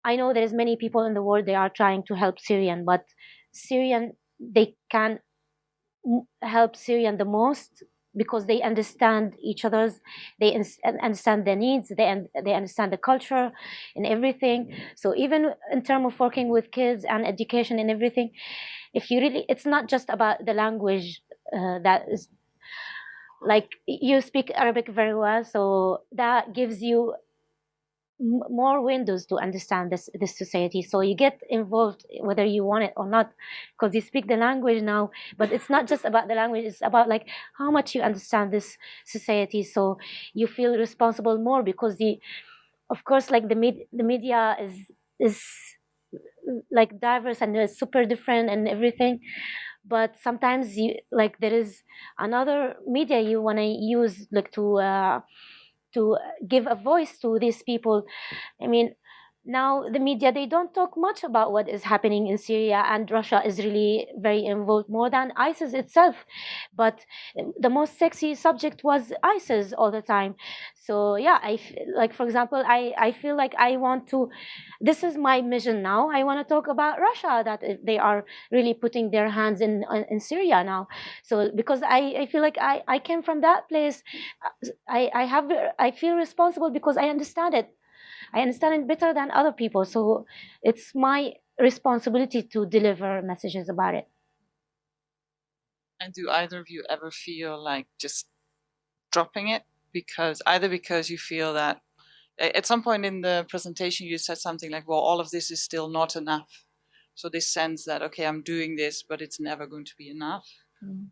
I know there's many people in the world, they are trying to help Syrian, but they can help Syrian the most because they understand each other's, they understand their needs, they understand the culture and everything. So even in terms of working with kids and education and everything, if you really, it's not just about the language. That is, like, you speak Arabic very well, so that gives you more windows to understand this society. So you get involved whether you want it or not, because you speak the language now. But it's not just about the language, it's about like how much you understand this society. So you feel responsible more, because of course, like the media is like diverse and super different and everything. But sometimes you like there is another media you want to use, like to give a voice to these people. I mean, now the media, they don't talk much about what is happening in Syria, and Russia is really very involved, more than ISIS itself. But the most sexy subject was ISIS all the time. So yeah, like for example, I feel like I want to, this is my mission now. I want to talk about Russia, that they are really putting their hands in Syria now. So because I feel like I came from that place, I feel responsible because I understand it. I understand it better than other people. So it's my responsibility to deliver messages about it. And do either of you ever feel like just dropping it? Because you feel that at some point in the presentation you said something like, well, all of this is still not enough. So this sense that, okay, I'm doing this, but it's never going to be enough.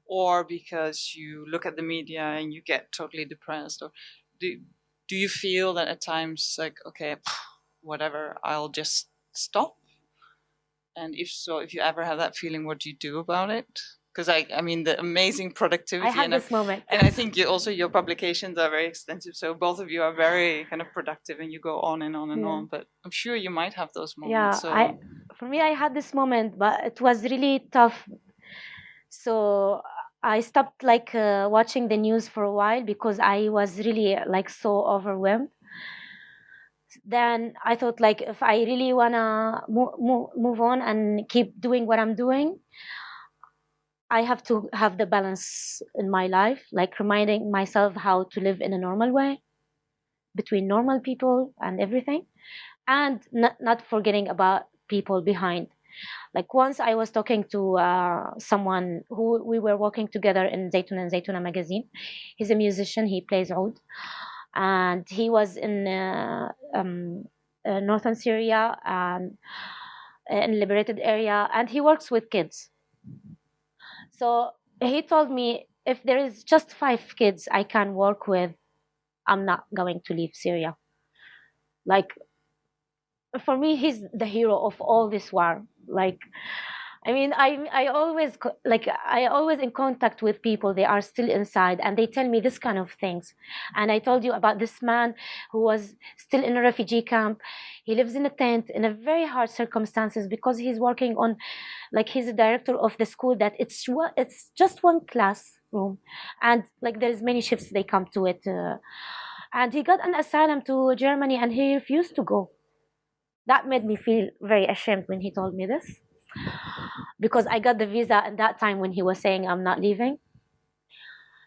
Or because you look at the media and you get totally depressed, or do you feel that at times like, okay, whatever, I'll just stop? And if so, if you ever have that feeling, what do you do about it? Because I mean, the amazing productivity. I had this moment. And I think also your publications are very extensive. So both of you are very kind of productive, and you go on and on and on. But I'm sure you might have those moments. Yeah, for me, I had this moment, but it was really tough. So I stopped like watching the news for a while, because I was really like so overwhelmed. Then I thought, like, if I really wanna move on and keep doing what I'm doing, I have to have the balance in my life, like reminding myself how to live in a normal way between normal people and everything, and not forgetting about people behind. Like once I was talking to someone who we were working together in Zaytuna and Zaytuna magazine. He's a musician, he plays oud, and he was in northern Syria and in liberated area, and he works with kids. So he told me, if there is just 5 kids I can work with, I'm not going to leave Syria. Like, for me, he's the hero of all this war. Like, I mean, I always in contact with people. They are still inside, and they tell me this kind of things. And I told you about this man who was still in a refugee camp. He lives in a tent in a very hard circumstances, because he's working on, like, he's a director of the school that it's just one classroom, and like there's many shifts they come to it. And he got an asylum to Germany, and he refused to go. That made me feel very ashamed when he told me this, because I got the visa at that time when he was saying I'm not leaving.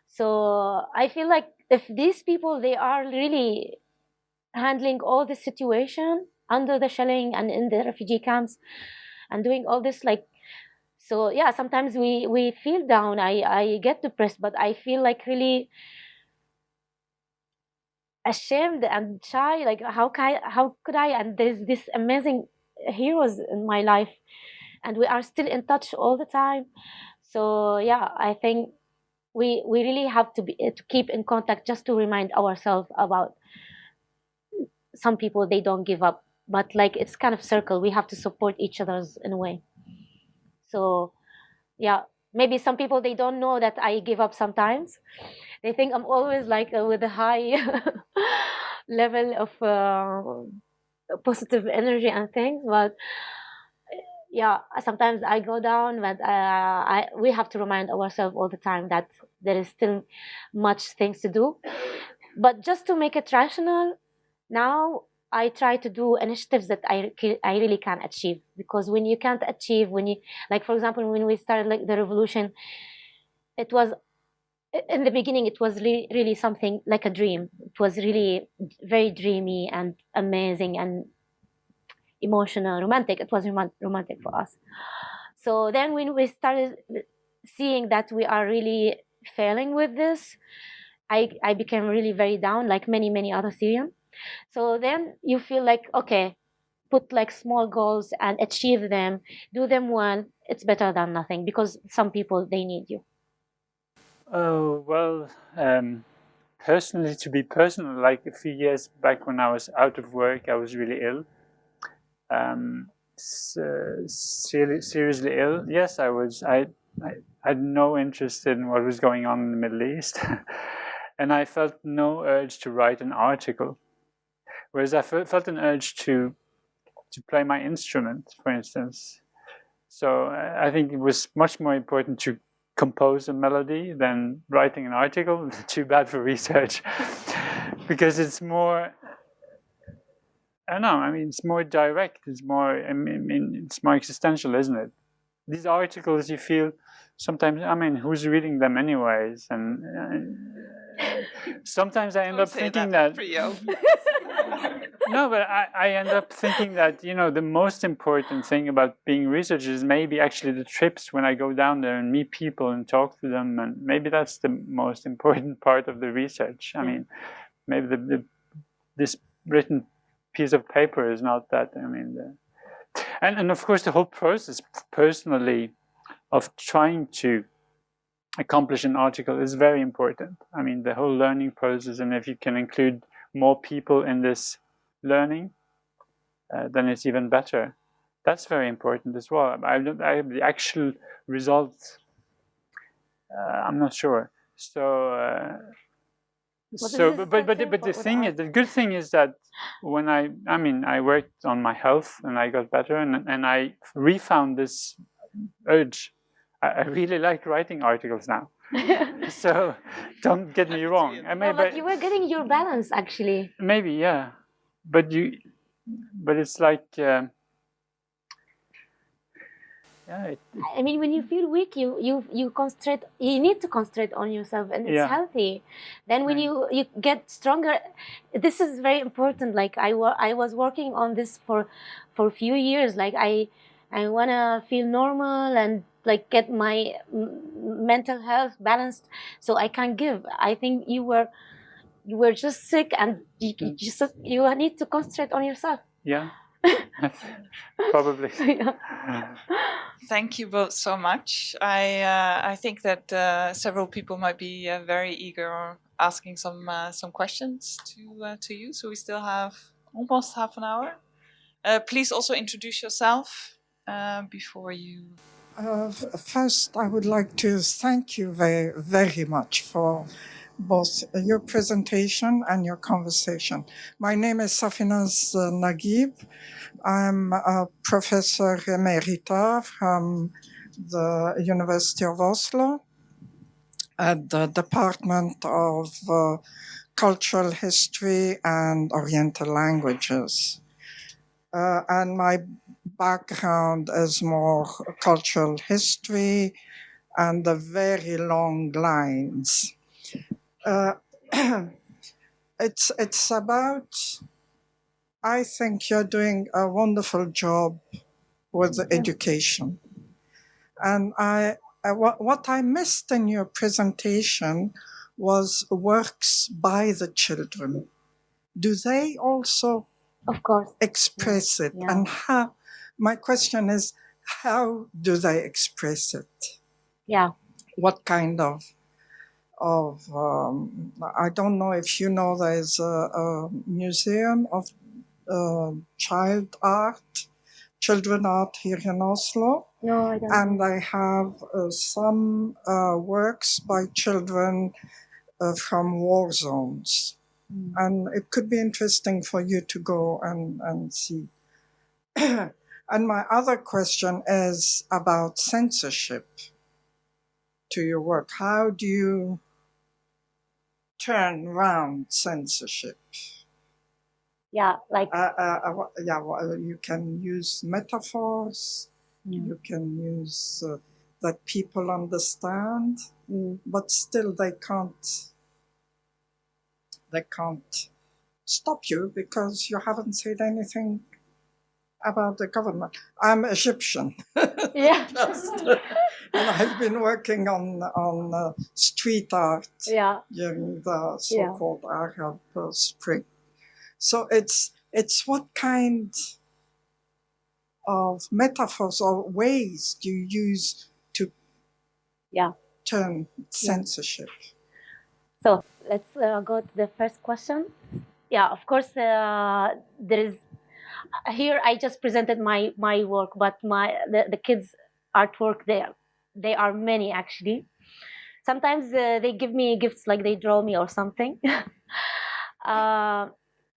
So I feel like if these people, they are really handling all this situation under the shelling and in the refugee camps and doing all this, like, so yeah, sometimes we feel down. I get depressed, but I feel like really ashamed and shy. Like, how could I? And there's this amazing heroes in my life, and we are still in touch all the time. So yeah, I think we really have to keep in contact, just to remind ourselves about some people. They don't give up, but like it's kind of circle. We have to support each other's in a way. So yeah, maybe some people, they don't know that I give up sometimes. They think I'm always like with a high level of positive energy and things, but yeah, sometimes I go down. But we have to remind ourselves all the time that there is still much things to do. But just to make it rational, now I try to do initiatives that I really can achieve. Because when you can't achieve, when you, like for example, when we started like the revolution, it was, in the beginning, it was really something like a dream. It was really very dreamy and amazing and emotional, romantic. It was romantic for us. So then when we started seeing that we are really failing with this, I became really very down, like many other Syrians. So then you feel like, okay, put like small goals and achieve them, do them well. It's better than nothing, because some people, they need you. Oh, well, personally, to be personal, like a few years back when I was out of work, I was really ill. Seriously ill. Yes, I was. I had no interest in what was going on in the Middle East. And I felt no urge to write an article. Whereas I felt an urge to play my instrument, for instance. So I think it was much more important to compose a melody than writing an article. Too bad for research. Because it's more, I don't know, I mean, it's more direct, it's more, I mean, it's more existential, isn't it? These articles, you feel sometimes, I mean, who's reading them anyways? And sometimes I end up thinking that no, but I end up thinking that, you know, the most important thing about being a researcher is maybe actually the trips when I go down there and meet people and talk to them. And maybe that's the most important part of the research. I mean, maybe this written piece of paper is not that, I mean, and of course the whole process personally of trying to accomplish an article is very important. I mean, the whole learning process, and if you can include more people in this learning, then it's even better. That's very important as well. The actual result, I'm not sure. So, but the thing is, the good thing is that when I worked on my health and I got better, and I refound this urge. I really like writing articles now. So don't get me wrong. I mean, but you were getting your balance, actually. Maybe, yeah, but it's like, yeah. I mean, when you feel weak, you concentrate. You need to concentrate on yourself, and it's healthy. Then when you get stronger, this is very important. Like I was working on this for a few years. Like I wanna feel normal and like get my mental health balanced, so I can give. I think you were just sick, and you need to concentrate on yourself. Yeah. Probably. Thank you both so much. I think that several people might be very eager asking some questions to you. So we still have almost half an hour. Please also introduce yourself before you. First, I would like to thank you very, very much for both your presentation and your conversation. My name is Safinaz Naguib. I'm a professor emerita from the University of Oslo at the Department of Cultural History and Oriental Languages. And my background is more cultural history and the very long lines. It's about, I think you're doing a wonderful job with education. And what I missed in your presentation was works by the children. Do they also, of course, express it? Yeah. And how? My question is, how do they express it? Yeah. What kind of I don't know if you know, there's a museum of children art here in Oslo. No, I don't. And I have some works by children from war zones. And it could be interesting for you to go and see. And my other question is about censorship to your work. How do you turn around censorship? Yeah, like... you can use metaphors, you can use that people understand, but still they can't stop you because you haven't said anything about the government. I'm Egyptian. Yeah. And I've been working on street art during the so-called Arab Spring. So it's what kind of metaphors or ways do you use to turn censorship? So let's go to the first question. Yeah, of course, there is. Here I just presented my work, but the kids' artwork, they are many actually. Sometimes they give me gifts, like they draw me or something.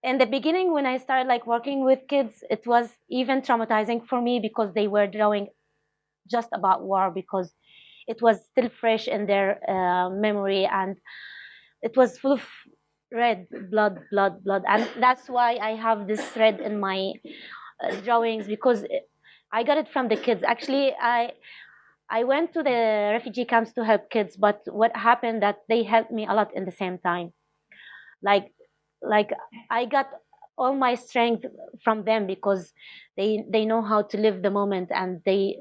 In the beginning, when I started like working with kids, it was even traumatizing for me because they were drawing just about war, because it was still fresh in their memory, and it was full of red blood, and that's why I have this thread in my drawings, because I got it from the kids. Actually, I went to the refugee camps to help kids, but what happened that they helped me a lot in the same time. Like I got all my strength from them, because they know how to live the moment, and they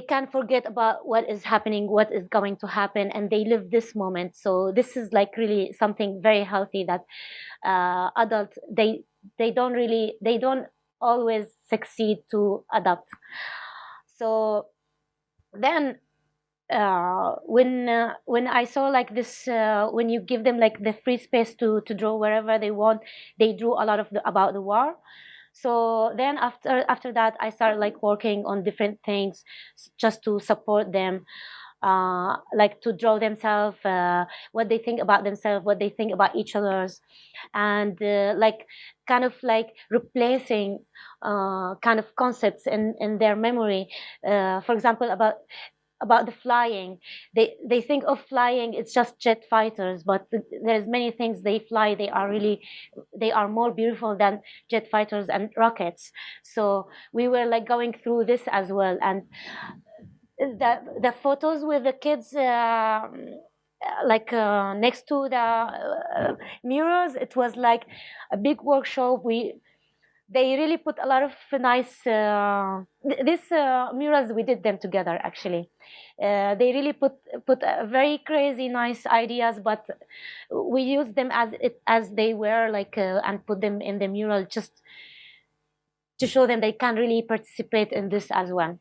can't forget about what is happening, what is going to happen, and they live this moment. So this is like really something very healthy that adults, they don't always succeed to adopt. So then when I saw like this, when you give them like the free space to draw wherever they want, they drew a lot of about the war. So then after that, I started like working on different things just to support them, like to draw themselves, what they think about themselves, what they think about each other's, and like kind of like replacing kind of concepts in their memory. For example, about the flying, they think of flying, it's just jet fighters, but there's many things they fly, they are more beautiful than jet fighters and rockets. So we were like going through this as well, and the photos with the kids next to the murals, it was like a big workshop. They really put a lot of nice these murals, we did them together actually. They really put very crazy nice ideas, but we used them as they were, like and put them in the mural just to show them they can really participate in this as well.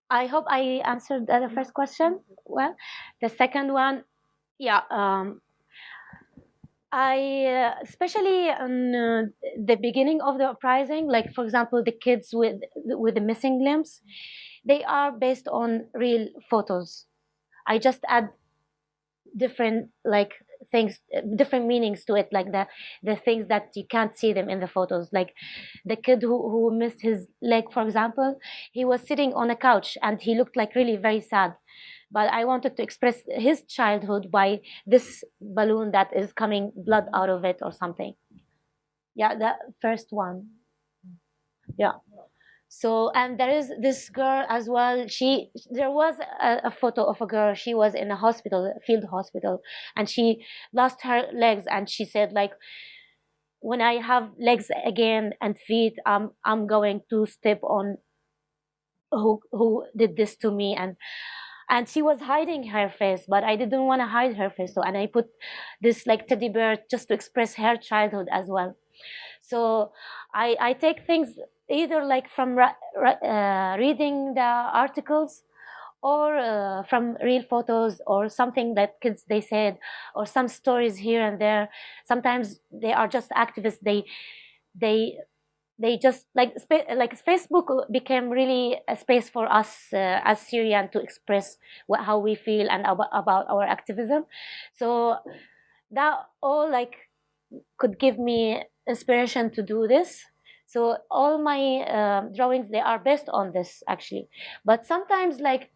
I hope I answered the first question well. The second one, yeah, I especially on the beginning of the uprising, like for example, the kids with the missing limbs, they are based on real photos. I just add different like things, different meanings to it, like the things that you can't see them in the photos. Like the kid who missed his leg, for example, he was sitting on a couch and he looked like really very sad, but I wanted to express his childhood by this balloon that is coming blood out of it or something. Yeah, the first one. Yeah. So, and there is this girl as well. There was a photo of a girl. She was in a hospital, a field hospital, and she lost her legs. And she said, like, when I have legs again and feet, I'm going to step on who did this to me. And she was hiding her face, but I didn't want to hide her face. So, and I put this like teddy bear just to express her childhood as well. So I take things either like from reading the articles, or from real photos, or something that kids they said, or some stories here and there. Sometimes they are just activists. They just like Facebook became really a space for us as Syrian to express how we feel and about our activism. So that all like could give me inspiration to do this. So all my drawings, they are based on this actually. But sometimes, like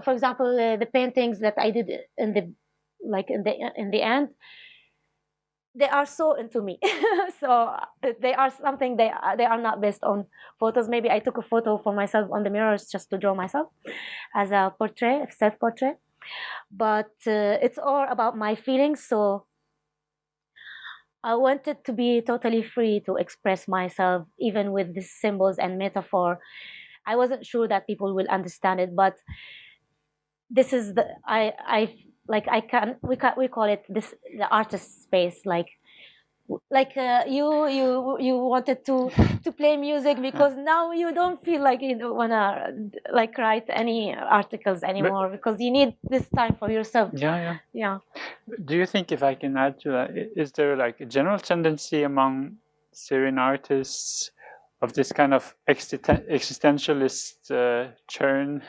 for example, the paintings that I did in the end, they are so into me. So they are something, they are not based on photos. Maybe I took a photo for myself on the mirrors just to draw myself as a portrait, self portrait. But it's all about my feelings. So I wanted to be totally free to express myself, even with these symbols and metaphor. I wasn't sure that people will understand it, but this is like we call it the artist space, like you wanted to play music because now you don't feel like you don't wanna like write any articles anymore because you need this time for yourself. Yeah. Do you think, if I can add to that, is there like a general tendency among Syrian artists of this kind of existentialist turn,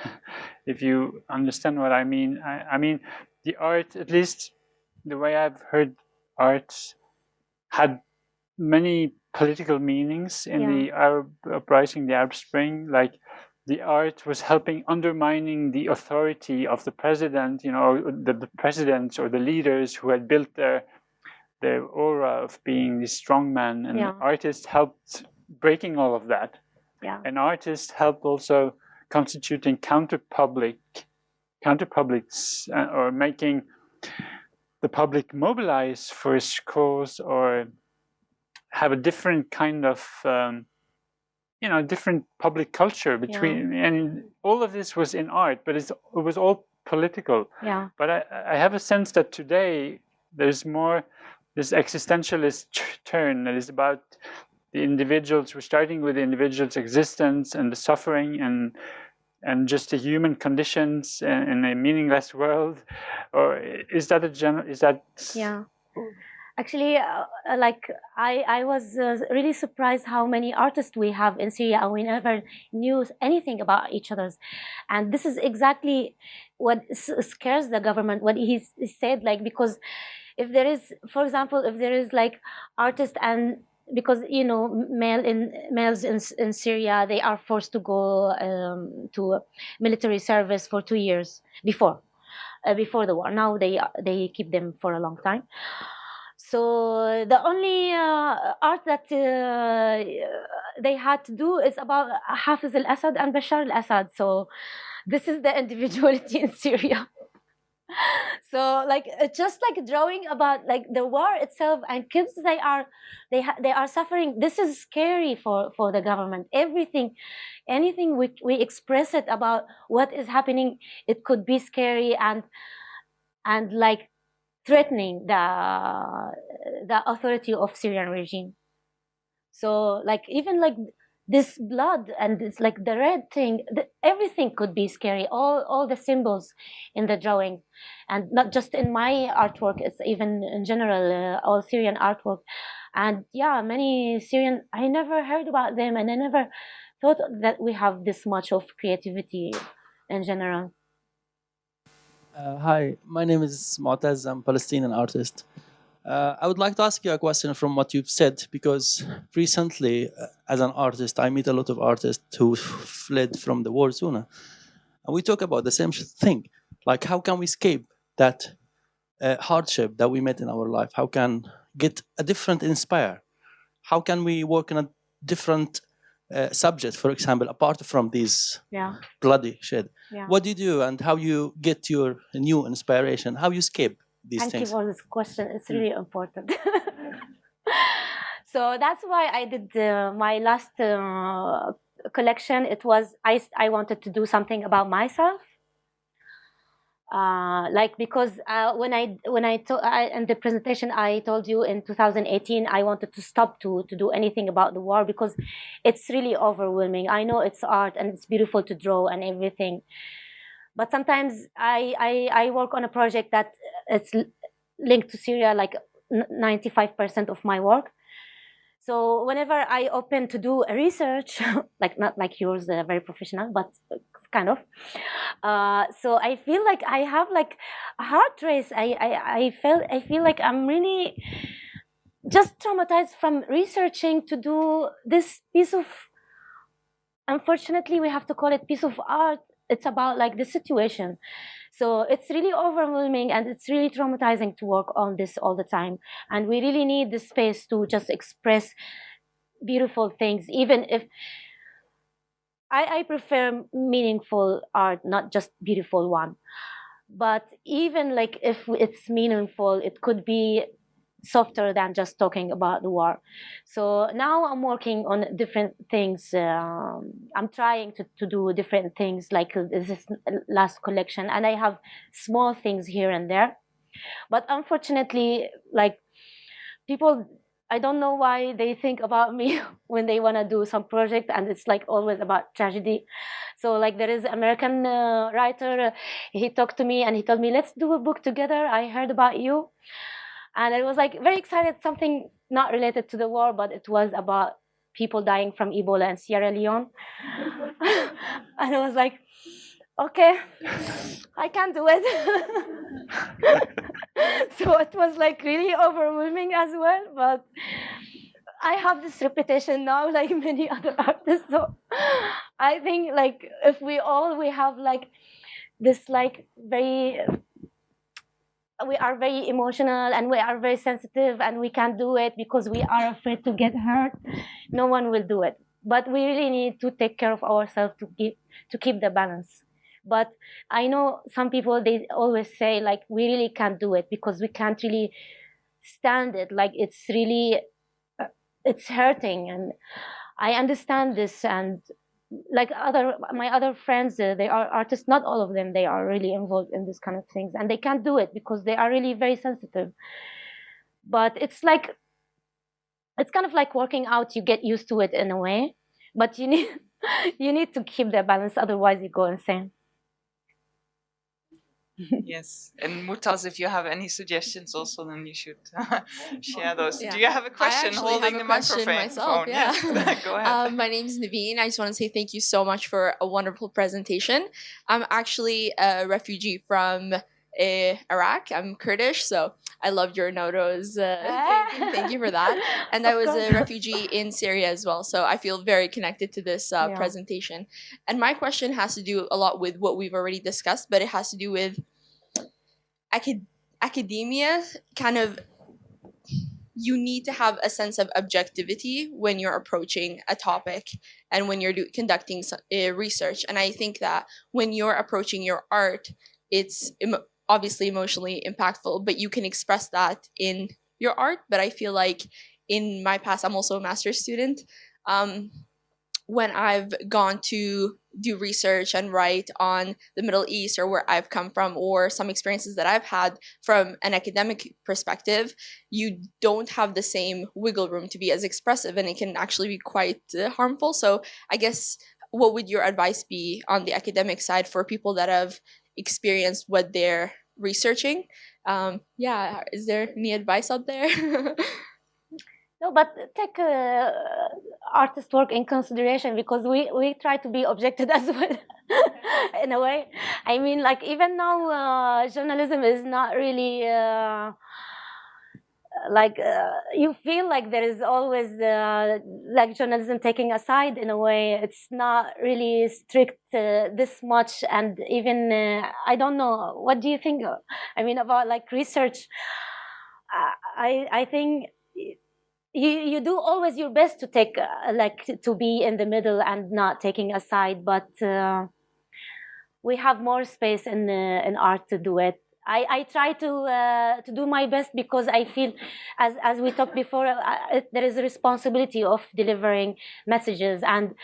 if you understand what I mean? I mean, the art, at least the way I've heard art, had many political meanings in the Arab uprising, the Arab Spring. Like, the art was helping undermining the authority of the president, or the presidents or the leaders who had built their aura of being the strong man, and artists helped breaking all of that. And artists helped also constituting counterpublics, or making the public mobilize for a cause, or have a different kind of different public culture between, and all of this was in art, but it was all political. But I have a sense that today there's more this existentialist turn that is about the individuals. We're starting with the individual's existence and the suffering and just the human conditions in a meaningless world. Or is that Actually, like I was really surprised how many artists we have in Syria, and we never knew anything about each other's. And this is exactly what scares the government. What he said, like, because if there is, for example, if there is like artists, and because males in Syria, they are forced to go to military service for 2 years before the war. Now they keep them for a long time. So the only art that they had to do is about Hafiz al-Assad and Bashar al-Assad. So this is the individuality in Syria. So like just like drawing about like the war itself, and kids, they are suffering. This is scary for the government. Anything we express it about what is happening, it could be scary and like threatening the authority of Syrian regime. So like even like this blood and it's like the red thing, everything could be scary. All the symbols in the drawing, and not just in my artwork. It's even in general all Syrian artwork. And many Syrian, I never heard about them, and I never thought that we have this much of creativity in general. Hi, my name is Mu'taz. I'm a Palestinian artist. I would like to ask you a question from what you've said, because recently, as an artist, I meet a lot of artists who fled from the war zone. And we talk about the same thing. Like, how can we escape that hardship that we met in our life? How can get a different inspire? How can we work on a different subject, for example, apart from these bloody shit? What do you do, and how you get your new inspiration? How you escape these things? Thank you for this question. It's really important. So that's why I did my last collection. It was I wanted to do something about myself. Like, because when I in the presentation I told you in 2018 I wanted to stop to do anything about the war, because it's really overwhelming. I know it's art and it's beautiful to draw and everything, but sometimes I work on a project that it's linked to Syria, like 95% of my work. So whenever I open to do a research, like not like yours, very professional, but kind of. So I feel like I have like a heart race. I feel like I'm really just traumatized from researching to do this piece of. Unfortunately, we have to call it piece of art. It's about like the situation. So it's really overwhelming and it's really traumatizing to work on this all the time. And we really need the space to just express beautiful things, even if I prefer meaningful art, not just beautiful one. But even like if it's meaningful, it could be softer than just talking about the war. So now I'm working on different things. I'm trying to do different things, like this last collection, and I have small things here and there. But unfortunately, like people, I don't know why they think about me when they want to do some project, and it's like always about tragedy. So like there is American writer, he talked to me and he told me, let's do a book together. I heard about you. And I was like very excited, something not related to the war, but it was about people dying from Ebola in Sierra Leone. And I was like, okay, I can do it. So it was like really overwhelming as well, but I have this reputation now, like many other artists. So I think like if we have like this like we are very emotional and we are very sensitive and we can't do it because we are afraid to get hurt, no one will do it. But we really need to take care of ourselves to keep the balance. But I know some people, they always say like we really can't do it because we can't really stand it, like it's really it's hurting. And I understand this, and like my other friends, they are artists, not all of them, they are really involved in this kind of things, and they can't do it because they are really very sensitive. But it's like, it's kind of like working out, you get used to it in a way, but you need you need to keep the balance, otherwise you go insane. Yes, and Mutaz, if you have any suggestions also, then you should share those. Yeah. Do you have a question? I actually Holding have a the question microphone. myself. Yeah. Yes. Go ahead. My name's Naveen. I just want to say thank you so much for a wonderful presentation. I'm actually a refugee from Iraq. I'm Kurdish, so I loved your notos. Thank you for that. And I was a refugee in Syria as well, so I feel very connected to this presentation. And my question has to do a lot with what we've already discussed, but it has to do with academia. Kind of, you need to have a sense of objectivity when you're approaching a topic and when you're conducting research. And I think that when you're approaching your art, it's obviously emotionally impactful, but you can express that in your art. But I feel like in my past, I'm also a master's student. When I've gone to do research and write on the Middle East or where I've come from, or some experiences that I've had from an academic perspective, you don't have the same wiggle room to be as expressive, and it can actually be quite harmful. So I guess, what would your advice be on the academic side for people that have experienced what they're researching? Is there any advice out there? No, but take artist work in consideration, because we try to be objective as well, in a way. I mean, like even now, journalism is not really you feel like there is always like journalism taking a side in a way. It's not really strict this much, and even I don't know. What do you think? I mean, about like research. I think. You do always your best to take to be in the middle and not taking a side, but we have more space in art to do it. I try to do my best, because I feel, as we talked before, there is a responsibility of delivering messages, and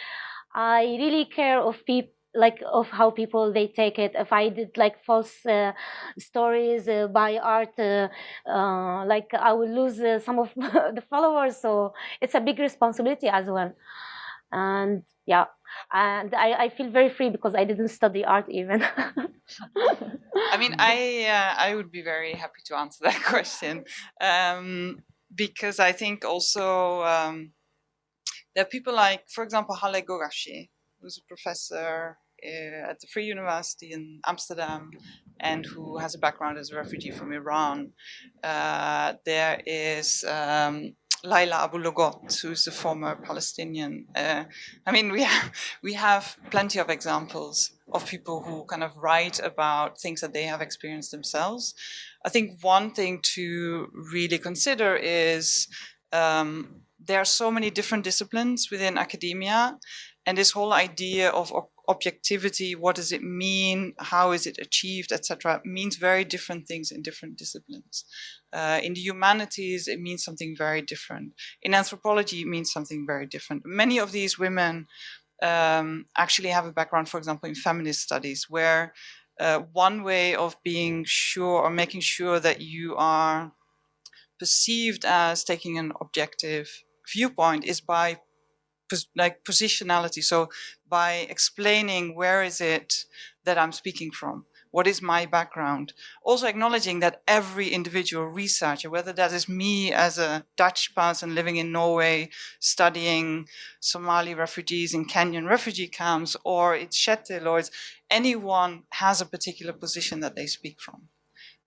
I really care of people, like of how people they take it. If I did like false stories by art, like I will lose some of the followers, so it's a big responsibility as well. And yeah, and I feel very free because I didn't study art even. I mean, I would be very happy to answer that question, because I think also there are people like, for example, Halle Gogashi, who's a professor at the Free University in Amsterdam, and who has a background as a refugee from Iran. There is Laila Abu Logot, who's a former Palestinian. I mean, we have plenty of examples of people who kind of write about things that they have experienced themselves. I think one thing to really consider is there are so many different disciplines within academia, And this whole idea of objectivity, what does it mean? How is it achieved, etc., means very different things in different disciplines. In the humanities, it means something very different. In anthropology, it means something very different. Many of these women actually have a background, for example, in feminist studies, where one way of being sure or making sure that you are perceived as taking an objective viewpoint is by like positionality. So by explaining where is it that I'm speaking from, what is my background, also acknowledging that every individual researcher, whether that is me as a Dutch person living in Norway studying Somali refugees in Kenyan refugee camps, or it's Shetil, or it's anyone, has a particular position that they speak from.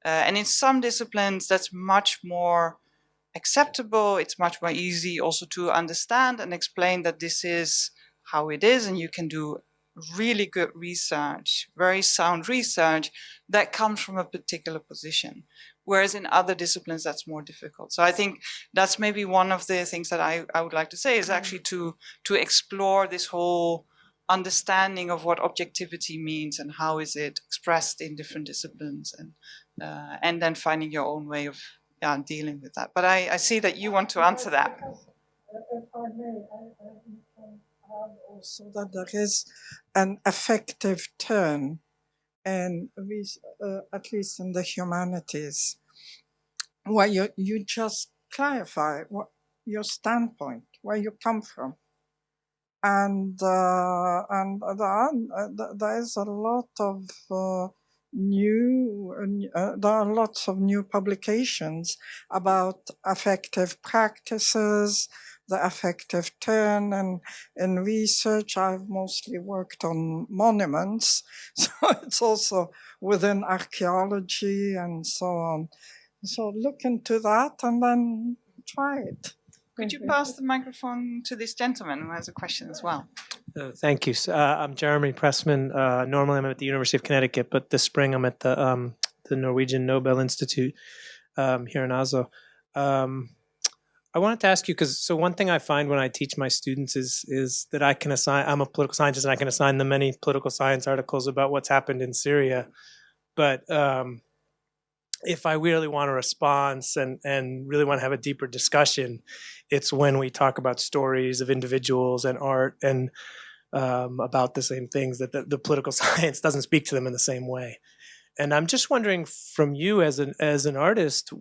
And in some disciplines that's much more acceptable. It's much more easy also to understand and explain that this is how it is, and you can do really good research, very sound research that comes from a particular position. Whereas in other disciplines, that's more difficult. So I think that's maybe one of the things that I would like to say is actually to explore this whole understanding of what objectivity means and how is it expressed in different disciplines, and then finding your own way of dealing with that. But I see that you want to answer that. If I may, I can add also that there is an affective turn, and at least in the humanities, where you just clarify what your standpoint, where you come from, and there is a lot of there are lots of new publications about affective practices, the affective turn, and in research I've mostly worked on monuments, so it's also within archaeology and so on. So look into that and then try it. Could you pass the microphone to this gentleman who has a question as well? Thank you. I'm Jeremy Pressman. Normally I'm at the University of Connecticut, but this spring I'm at the Norwegian Nobel Institute here in Oslo. I wanted to ask you, so one thing I find when I teach my students is that I'm a political scientist and I can assign them many political science articles about what's happened in Syria. But if I really want a response and really want to have a deeper discussion, it's when we talk about stories of individuals and art and about the same things, that the political science doesn't speak to them in the same way. And I'm just wondering, from you as an artist,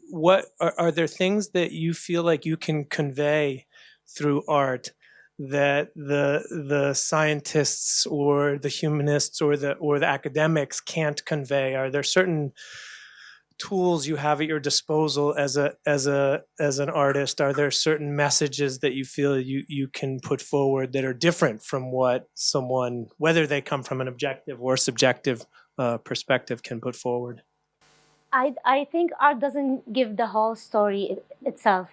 what are there things that you feel like you can convey through art that the scientists or the humanists or the academics can't convey? Are there certain tools you have at your disposal as an artist? Are there certain messages that you feel you can put forward that are different from what someone, whether they come from an objective or subjective perspective, can put forward? I think art doesn't give the whole story itself,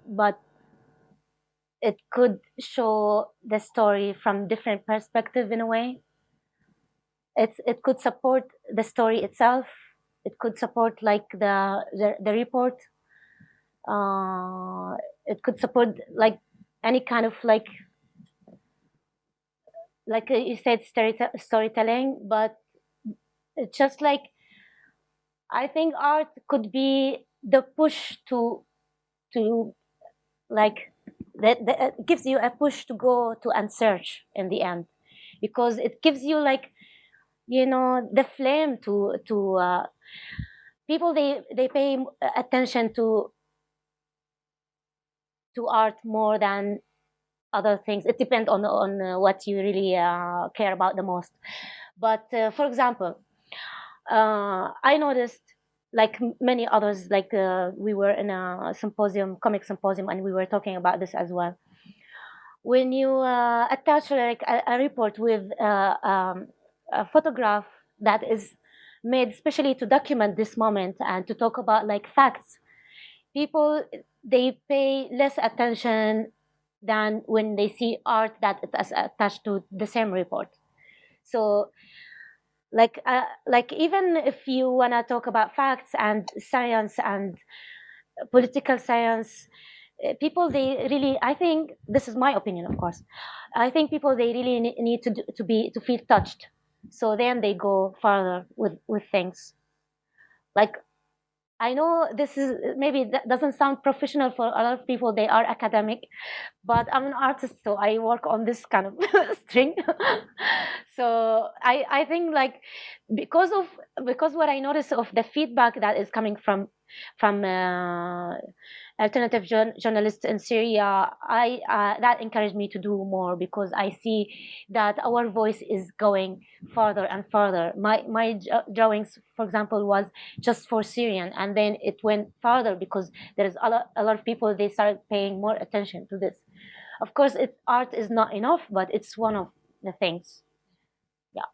but it could show the story from different perspective in a way. It could support the story itself. It could support like the report. It could support like any kind of like you said, storytelling. But it's just like, I think art could be the push to like that gives you a push to go to and search in the end, because it gives you like, the flame to people. They pay attention to art more than other things. It depends on what you really care about the most. But for example, I noticed, like many others, like we were in a comic symposium, and we were talking about this as well. When you attach like a report with a photograph that is made especially to document this moment and to talk about like facts, people, they pay less attention than when they see art that is attached to the same report. So like even if you want to talk about facts and science and political science, people, they really, I think this is my opinion, of course, I think people, they really need to feel touched, so then they go further with things. Like, I know this is, maybe that doesn't sound professional for a lot of people, they are academic, but I'm an artist, so I work on this kind of string. So I think, like, because what I notice of the feedback that is coming from alternative journalists in Syria, I that encouraged me to do more, because I see that our voice is going further and further. My drawings, for example, was just for Syrian, and then it went further because there is a lot of people, they started paying more attention to this. Of course, art is not enough, but it's one of the things. Yeah.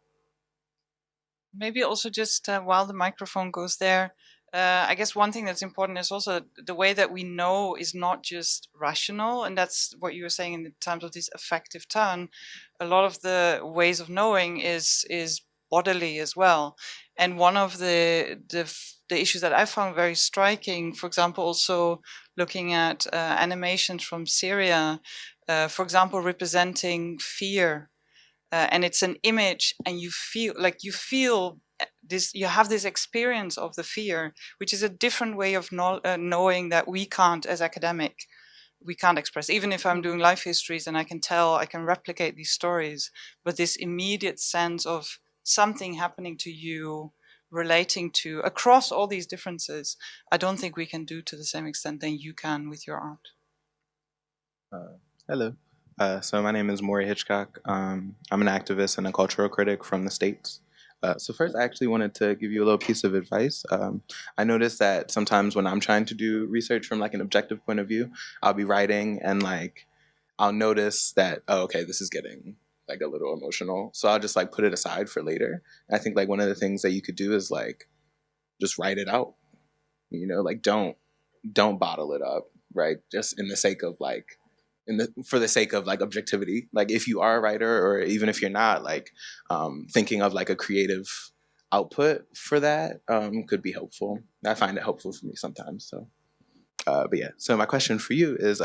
Maybe also just while the microphone goes there, I guess one thing that's important is also the way that we know is not just rational, and that's what you were saying in terms of this affective turn. A lot of the ways of knowing is bodily as well. And one of the issues that I found very striking, for example, also looking at animations from Syria, for example, representing fear. And it's an image, and you feel this, you have this experience of the fear, which is a different way of knowing that we can't, as academic, we can't express. Even if I'm doing life histories and I can replicate these stories, but this immediate sense of something happening to you, relating to across all these differences, I don't think we can do to the same extent than you can with your art. Hello. So my name is Maury Hitchcock. I'm an activist and a cultural critic from the States. So first, I actually wanted to give you a little piece of advice. I noticed that sometimes when I'm trying to do research from like an objective point of view, I'll be writing and like I'll notice that, oh, okay, this is getting like a little emotional. So I'll just like put it aside for later. And I think like one of the things that you could do is like just write it out. You know, like don't bottle it up, right? Just in the sake of like for the sake of like objectivity. Like if you are a writer, or even if you're not, like thinking of like a creative output for that could be helpful. I find it helpful for me sometimes. So but yeah, so my question for you is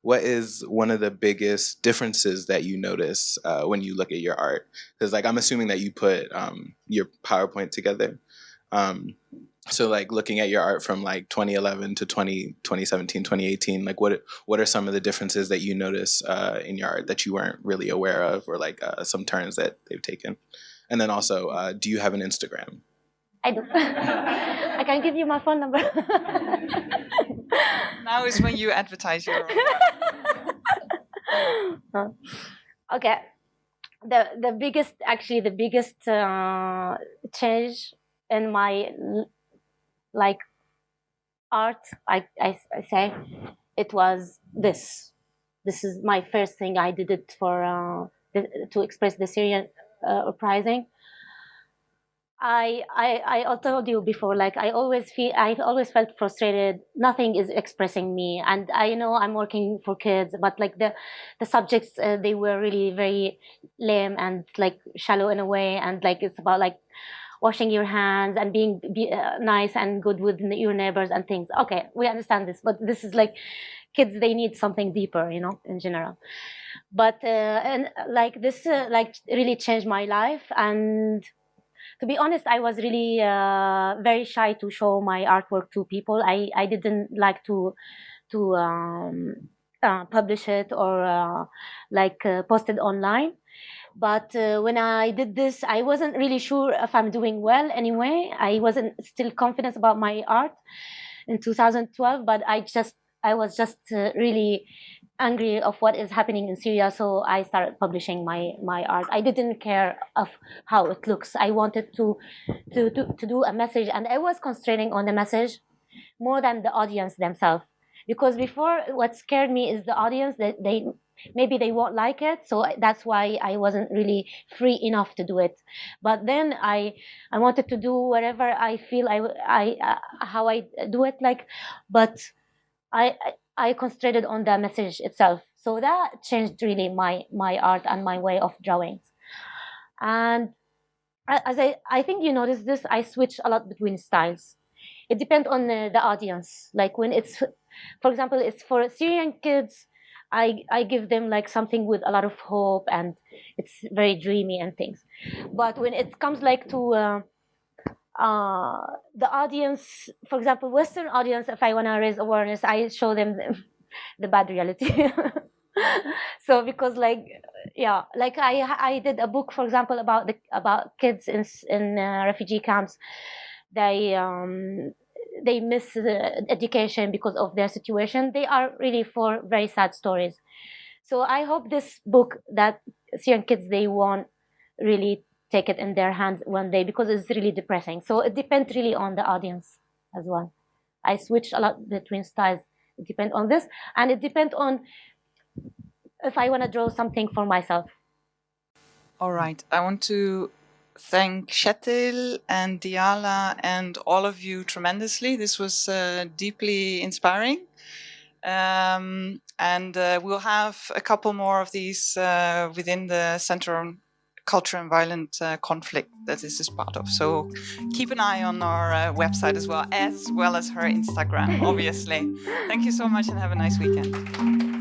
what is one of the biggest differences that you notice when you look at your art? Because like I'm assuming that you put your PowerPoint together. So like looking at your art from like 2011 to 2017, 2018, like what are some of the differences that you notice in your art that you weren't really aware of, or like some turns that they've taken? And then also, do you have an Instagram? I do. I can give you my phone number. Now is when you advertise your art. Okay. The biggest change in my like art, I say, it was this. This is my first thing. I did it for to express the Syrian uprising. I told you before, like I always felt frustrated. Nothing is expressing me, and I know I'm working for kids, but like the subjects, they were really very lame and like shallow in a way, and like it's about like washing your hands and being nice and good with your neighbors and things. Okay, we understand this, but this is like kids, they need something deeper, you know, in general. But and like this like really changed my life. And to be honest, I was really very shy to show my artwork to people. I didn't like to publish it or post it online. But when I did this, I wasn't really sure if I'm doing well anyway. I wasn't still confident about my art in 2012, but I was just really angry of what is happening in Syria, so I started publishing my art. I didn't care of how it looks. I wanted to do a message, and I was concentrating on the message more than the audience themselves. Because before, what scared me is the audience, that maybe they won't like it, so that's why I wasn't really free enough to do it. But then I wanted to do whatever I feel how I do it, like, but I concentrated on the message itself. So that changed really my art and my way of drawing. And as I think you noticed this, I switch a lot between styles. it depends on the audience. Like when it's, for example, it's for Syrian kids, I give them like something with a lot of hope and it's very dreamy and things. But when it comes like to the audience, for example, Western audience, if I want to raise awareness, I show them the bad reality. So because like, yeah, like I did a book, for example, about kids in refugee camps. They miss education because of their situation. They are really for very sad stories. So I hope this book that Syrian kids, they won't really take it in their hands one day, because it's really depressing. So it depends really on the audience as well. I switch a lot between styles. It depends on this, and it depends on if I want to draw something for myself. All right. I want to thank Shetil and Diala and all of you tremendously. This was deeply inspiring. And we'll have a couple more of these within the Center on Culture and Violent Conflict that this is part of. So keep an eye on our website as well as her Instagram, obviously. Thank you so much and have a nice weekend.